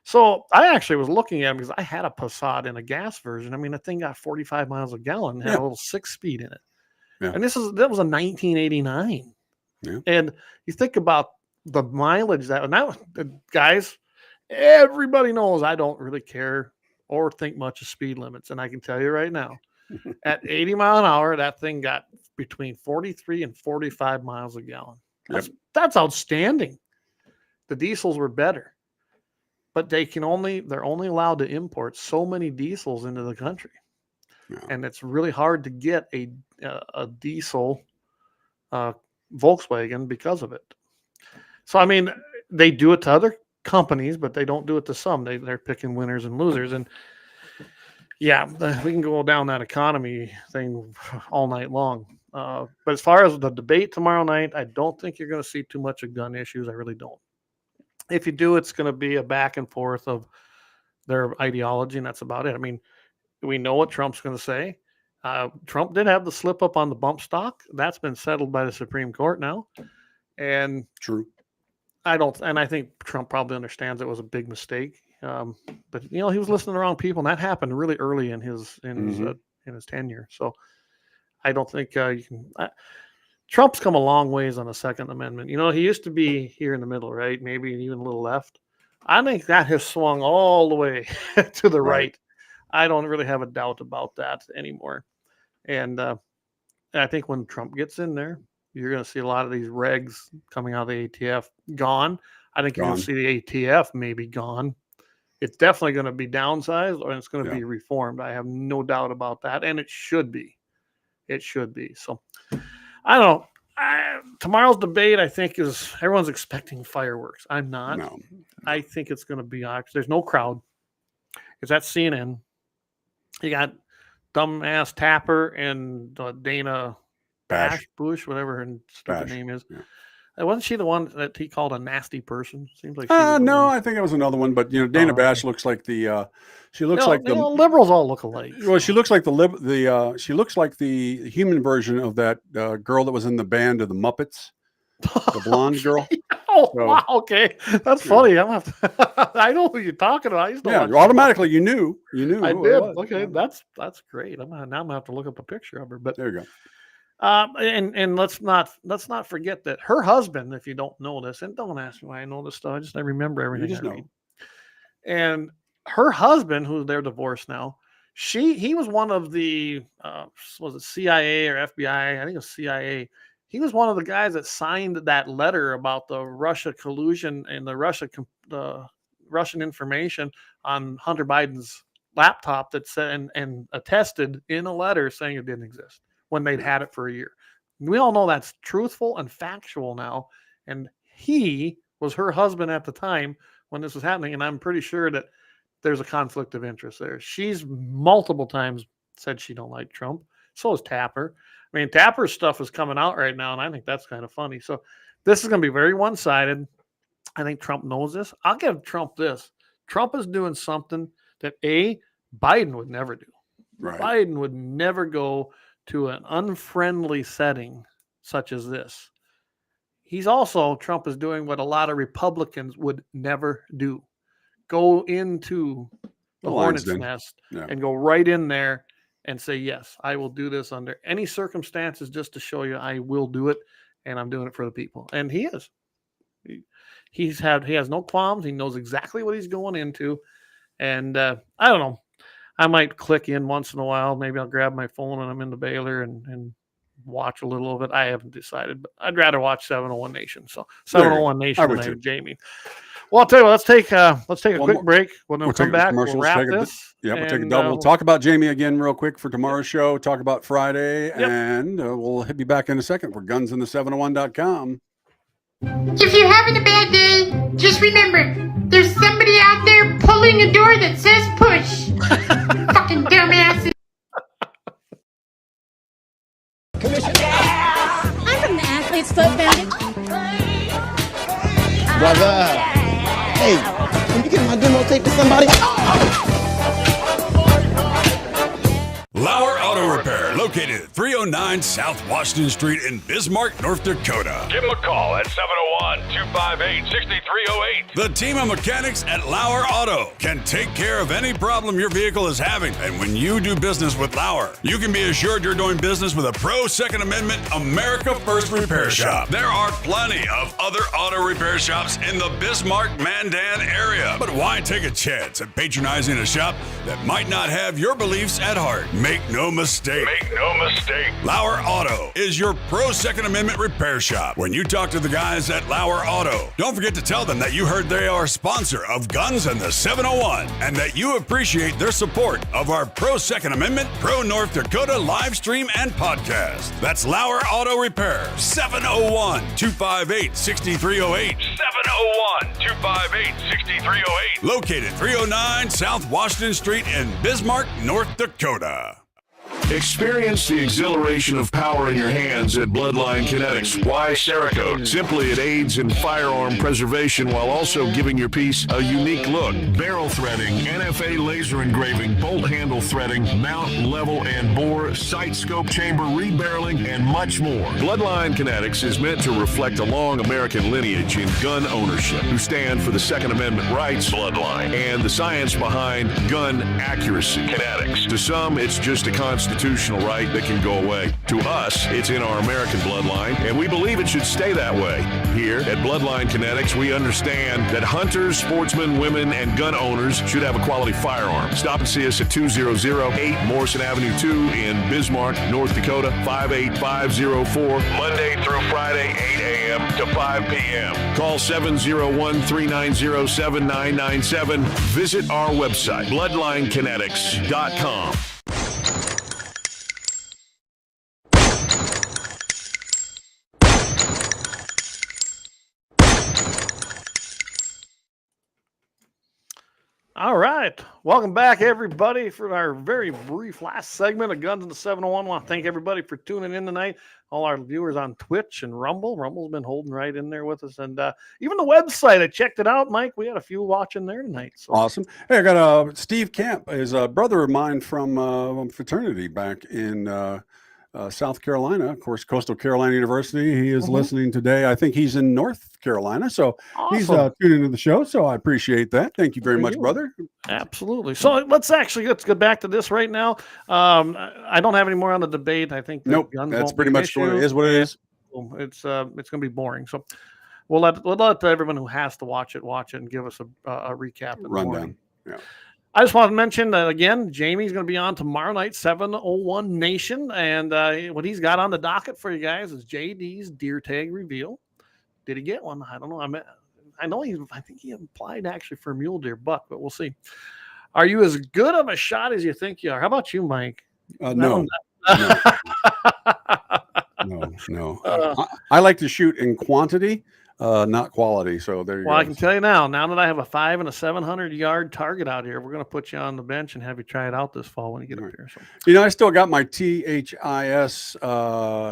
so I actually was looking at them because I had a Passat in a gas version. I mean, the thing got 45 miles a gallon, had a little 6-speed in it. Yeah. And that was a 1989. Yeah. And you think about the mileage guys, everybody knows I don't really care or think much of speed limits. And I can tell you right now, at 80 mile an hour, that thing got between 43 and 45 miles a gallon. That's outstanding. The diesels were better, but they're only allowed to import so many diesels into the country. Yeah. And it's really hard to get a diesel Volkswagen because of it. So, I mean, they do it to other companies, but they don't do it to some. They're picking winners and losers. And yeah, we can go down that economy thing all night long. But as far as the debate tomorrow night, I don't think you're going to see too much of gun issues. I really don't. If you do, it's going to be a back and forth of their ideology, and that's about it. I mean, we know what Trump's going to say. Trump did have the slip up on the bump stock. That's been settled by the Supreme Court now. And true. I think Trump probably understands it was a big mistake. But he was listening to the wrong people, and that happened really early in his tenure. So I don't think you can. Trump's come a long ways on the Second Amendment. He used to be here in the middle, right? Maybe even a little left. I think that has swung all the way to the right. I don't really have a doubt about that anymore. And I think when Trump gets in there, you're going to see a lot of these regs coming out of the ATF gone. I think you're going to see the ATF maybe gone. It's definitely going to be downsized, or it's going to be reformed. I have no doubt about that, and it should be. It should be. So, I don't know. Tomorrow's debate, I think, is everyone's expecting fireworks. I'm not. No. I think it's going to be there's no crowd. It's at CNN. You got dumbass Tapper and Dana Bush, whatever her stupid name is. Yeah. Wasn't she the one that he called a nasty person? Seems like no, I think it was another one. But Dana Bash looks like the she looks like the liberals all look alike. Well, she looks like she looks like the human version of that girl that was in the band of the Muppets, the blonde girl. Wow, okay, that's funny. I know who you're talking about. Automatically you knew. I did. Okay, that's great. I'm gonna have to look up a picture of her. But there you go. And let's not forget that her husband, if you don't know this, and don't ask me why I know this stuff, I remember everything. You just know. And her husband, who they're divorced now, he was one of the was it CIA or FBI? I think it was CIA. He was one of the guys that signed that letter about the Russia collusion and the Russian information on Hunter Biden's laptop that said and attested in a letter saying it didn't exist when they'd had it for a year. We all know that's truthful and factual now. And he was her husband at the time when this was happening. And I'm pretty sure that there's a conflict of interest there. She's multiple times said she don't like Trump. So is Tapper. I mean, Tapper's stuff is coming out right now, and I think that's kind of funny. So this is going to be very one-sided. I think Trump knows this. I'll give Trump this. Trump is doing something that Biden would never do. Right. Biden would never go to an unfriendly setting such as this. Trump is doing what a lot of Republicans would never do. Go into the hornet's nest and go right in there and say, yes, I will do this under any circumstances just to show you I will do it, and I'm doing it for the people. And he is. He has no qualms. He knows exactly what he's going into. And I don't know. I might click in once in a while. Maybe I'll grab my phone and I'm in the Baylor and watch a little of it. I haven't decided, but I'd rather watch 701 Nation. So 701 Nation and Jamie. Well, I'll tell you what, let's take a quick break. When we'll come back, we'll wrap this. We'll take a double. We'll talk about Jamie again real quick for tomorrow's show. Talk about Friday, and we'll be back in a second for GunsInThe701.com. If you're having a bad day, just remember, there's somebody out there pulling a door that says push. Fucking dumbasses. I'm from the Athlete's Foot Foundation. Brother. Hey, can you get my demo tape to somebody? Lauer Auto Repair, located at 309 South Washington Street in Bismarck, North Dakota. Give them a call at 701-258-6308. The team of mechanics at Lauer Auto can take care of any problem your vehicle is having. And when you do business with Lauer, you can be assured you're doing business with a pro Second Amendment America First repair shop. There are plenty of other auto repair shops in the Bismarck-Mandan area. But why take a chance at patronizing a shop that might not have your beliefs at heart? Make no mistake. Lauer Auto is your pro Second Amendment repair shop. When you talk to the guys at Lauer Auto, don't forget to tell them that you heard they are a sponsor of Guns and the 701 and that you appreciate their support of our pro Second Amendment, pro North Dakota live stream and podcast. That's Lauer Auto Repair, 701-258-6308. 701-258-6308. Located 309 South Washington Street in Bismarck, North Dakota. Experience the exhilaration of power in your hands at Bloodline Kinetics. Why Cerakote? Simply, it aids in firearm preservation while also giving your piece a unique look. Barrel threading, NFA laser engraving, bolt handle threading, mount, level, and bore, sight scope chamber rebarreling, and much more. Bloodline Kinetics is meant to reflect a long American lineage in gun ownership, who stand for the Second Amendment rights, Bloodline, and the science behind gun accuracy, Kinetics. To some, it's just a constitutional right that can go away. To us, it's in our American bloodline, and we believe it should stay that way. Here at Bloodline Kinetics, we understand that hunters, sportsmen, women, and gun owners should have a quality firearm. Stop and see us at 2008 Morrison Avenue 2 in Bismarck, North Dakota, 58504, Monday through Friday, 8 a.m. to 5 p.m. Call 701-390-7997. Visit our website, bloodlinekinetics.com. All right. Welcome back, everybody, for our very brief last segment of Guns in the 701. I want to thank everybody for tuning in tonight. All our viewers on Twitch and Rumble. Rumble's been holding right in there with us. And even the website, I checked it out, Mike. We had a few watching there tonight. So. Awesome. Hey, I got Steve Camp is a brother of mine from fraternity back in South Carolina, of course, Coastal Carolina University. He is listening today. I think he's in North Carolina, so he's tuning into the show. So I appreciate that. Thank you very much, brother. Absolutely. So let's get back to this right now. I don't have any more on the debate. I think that's pretty much what it is. What it is. It's going to be boring. So we'll let everyone who has to watch it and give us a recap and rundown. Yeah. I just want to mention that again, Jamie's going to be on tomorrow night, 701 Nation. And what he's got on the docket for you guys is JD's deer tag reveal. Did he get one? I don't know. I think he applied actually for a mule deer buck, but we'll see. Are you as good of a shot as you think you are? How about you, Mike? No. No. I like to shoot in quantity. not quality. So there you go. Well, I can tell you now that I have a 5 and a 700-yard target out here, we're going to put you on the bench and have you try it out this fall when you get up here. So. You know, I still got my THIS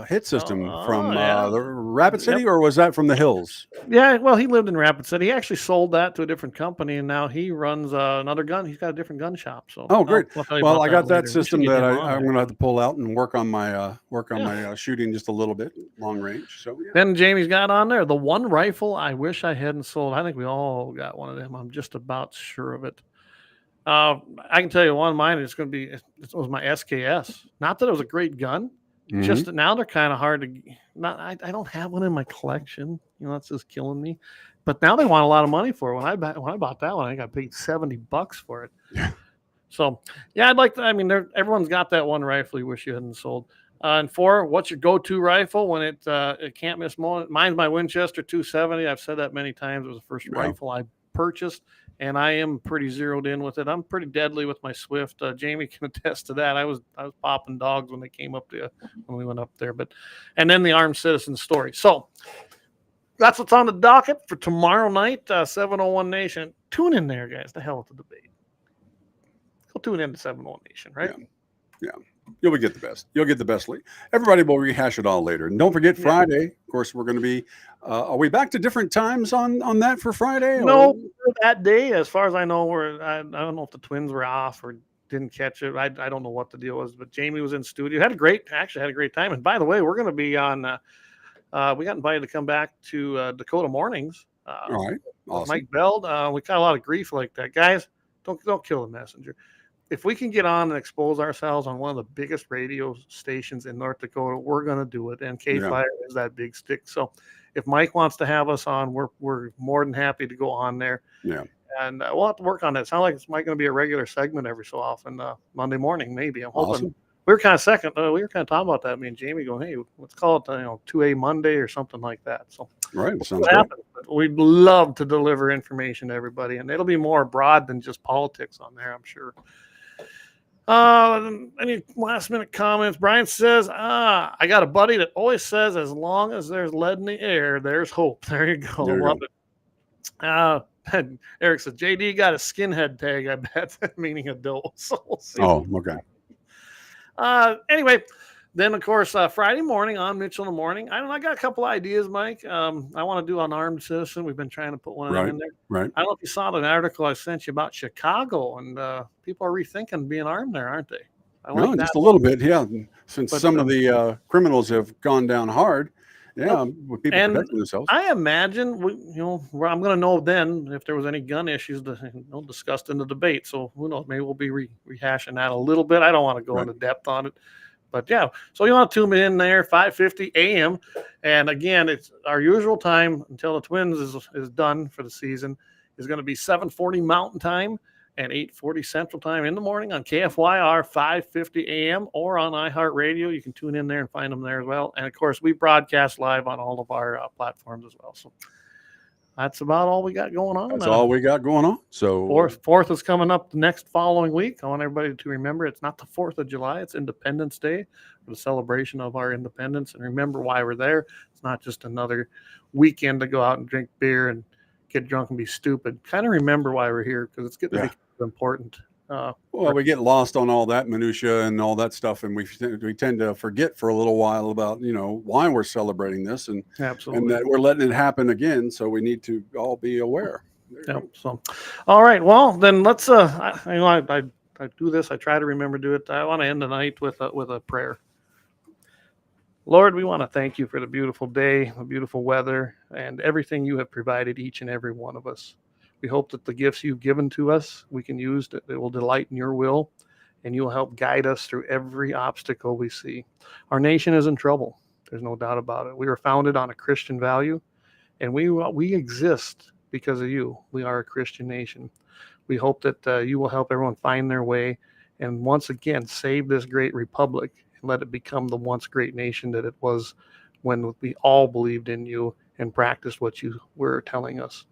hit system from the Rapid City, or was that from the Hills? Yeah, well, he lived in Rapid City. He actually sold that to a different company, and now he runs another gun. He's got a different gun shop. So, oh, great. Well, I got that system that I'm going to have to pull out and work on my shooting just a little bit, long range. So yeah. Then Jamie's got on there the one rifle I wish I hadn't sold. I think we all got one of them. I'm just about sure of it. I can tell you one of mine is going to be, it was my SKS. Not that it was a great gun, just that now they're kind of hard to, I don't have one in my collection. You know, that's just killing me. But now they want a lot of money for it. When I bought that one, I think I paid $70 for it. Yeah. So, yeah, I'd like to, I mean, everyone's got that one rifle you wish you hadn't sold. And 4, what's your go-to rifle when it can't miss moment? Mine's my Winchester 270. I've said that many times. It was the first rifle I purchased, and I am pretty zeroed in with it. I'm pretty deadly with my Swift. Jamie can attest to that. I was popping dogs when they came up to when we went up there. And then the Armed Citizen story. So that's what's on the docket for tomorrow night. 701 Nation. Tune in there, guys. The hell with the debate. Go tune in to 701 Nation, right? Yeah. You'll get the best. You'll get the best league. Everybody will rehash it all later. And don't forget Friday. Of course, we're going to be. Are we back to different times on that for Friday? No, that day, as far as I know, I don't know if the Twins were off or didn't catch it. I don't know what the deal was, but Jamie was in studio. Had a great time. And by the way, we're going to be on. We got invited to come back to Dakota Mornings. All right, awesome. Mike Beld. We got a lot of grief like that, guys. Don't kill the messenger. If we can get on and expose ourselves on one of the biggest radio stations in North Dakota, we're going to do it. And KFYR is that big stick. So if Mike wants to have us on, we're more than happy to go on there. Yeah. And we'll have to work on that. It sounds like it's going to be a regular segment every so often, Monday morning, maybe. I'm hoping. Awesome. We were kind of we were kind of talking about that. Me and Jamie going, hey, let's call it, 2A Monday or something like that. So right. Sounds good. We'd love to deliver information to everybody. And it'll be more broad than just politics on there, I'm sure. Any last minute comments? Brian says, I got a buddy that always says, as long as there's lead in the air, there's hope. There you go. Love it. Eric says, JD got a skinhead tag, I bet, meaning adult. So we'll see. Oh, okay. Anyway, then of course, Friday morning on Mitchell in the Morning. I got a couple ideas, Mike. I want to do an Armed Citizen. We've been trying to put one of them in there. Right. I don't know if you saw an article I sent you about Chicago, and people are rethinking being armed there, aren't they? Just a little bit, yeah. Since some of the criminals have gone down hard, with people protecting themselves. I imagine, I'm going to know then if there was any gun issues discussed in the debate. So who knows? Maybe we'll be rehashing that a little bit. I don't want to go into depth on it. But yeah, so you want to tune in there, 5:50 a.m. And again, it's our usual time until the Twins is done for the season is going to be 7:40 Mountain Time and 8:40 Central Time in the morning on KFYR, 5:50 a.m. or on iHeartRadio. You can tune in there and find them there as well. And of course, we broadcast live on all of our platforms as well. So that's about all we got going on. That's all we got going on. So fourth is coming up the next following week. I want everybody to remember it's not the 4th of July. It's Independence Day, for the celebration of our independence. And remember why we're there. It's not just another weekend to go out and drink beer and get drunk and be stupid. Kind of remember why we're here, because it's getting to be important. We get lost on all that minutia and all that stuff, and we tend to forget for a little while about why we're celebrating this, and absolutely, and that we're letting it happen again. So we need to all be aware. So, all right. Well, then let's. I do this. I try to remember to do it. I want to end the night with a prayer. Lord, we want to thank you for the beautiful day, the beautiful weather, and everything you have provided each and every one of us. We hope that the gifts you've given to us, we can use that will delight in your will, and you'll help guide us through every obstacle we see. Our nation is in trouble. There's no doubt about it. We were founded on a Christian value, and we exist because of you. We are a Christian nation. We hope that you will help everyone find their way and once again save this great republic and let it become the once great nation that it was when we all believed in you and practiced what you were telling us.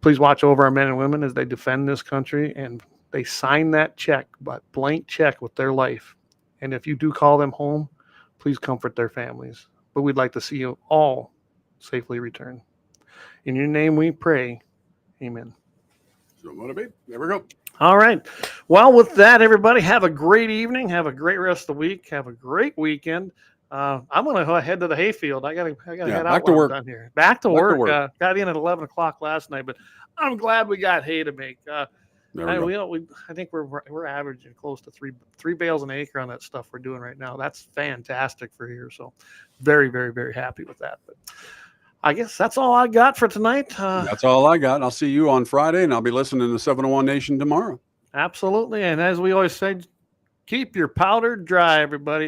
Please watch over our men and women as they defend this country and they sign that check, but blank check, with their life. And if you do call them home, please comfort their families. But we'd like to see you all safely return. In your name we pray. Amen. So what it be? There we go. All right. Well, with that, everybody, have a great evening. Have a great rest of the week. Have a great weekend. I'm going to head to the hayfield. I got to head out back to while work. I'm done here. Back to work. Got in at 11 o'clock last night, but I'm glad we got hay to make. I think we're averaging close to three bales an acre on that stuff we're doing right now. That's fantastic for here. So very, very, very happy with that. But I guess that's all I got for tonight. That's all I got. I'll see you on Friday, and I'll be listening to 701 Nation tomorrow. Absolutely. And as we always say, keep your powder dry, everybody.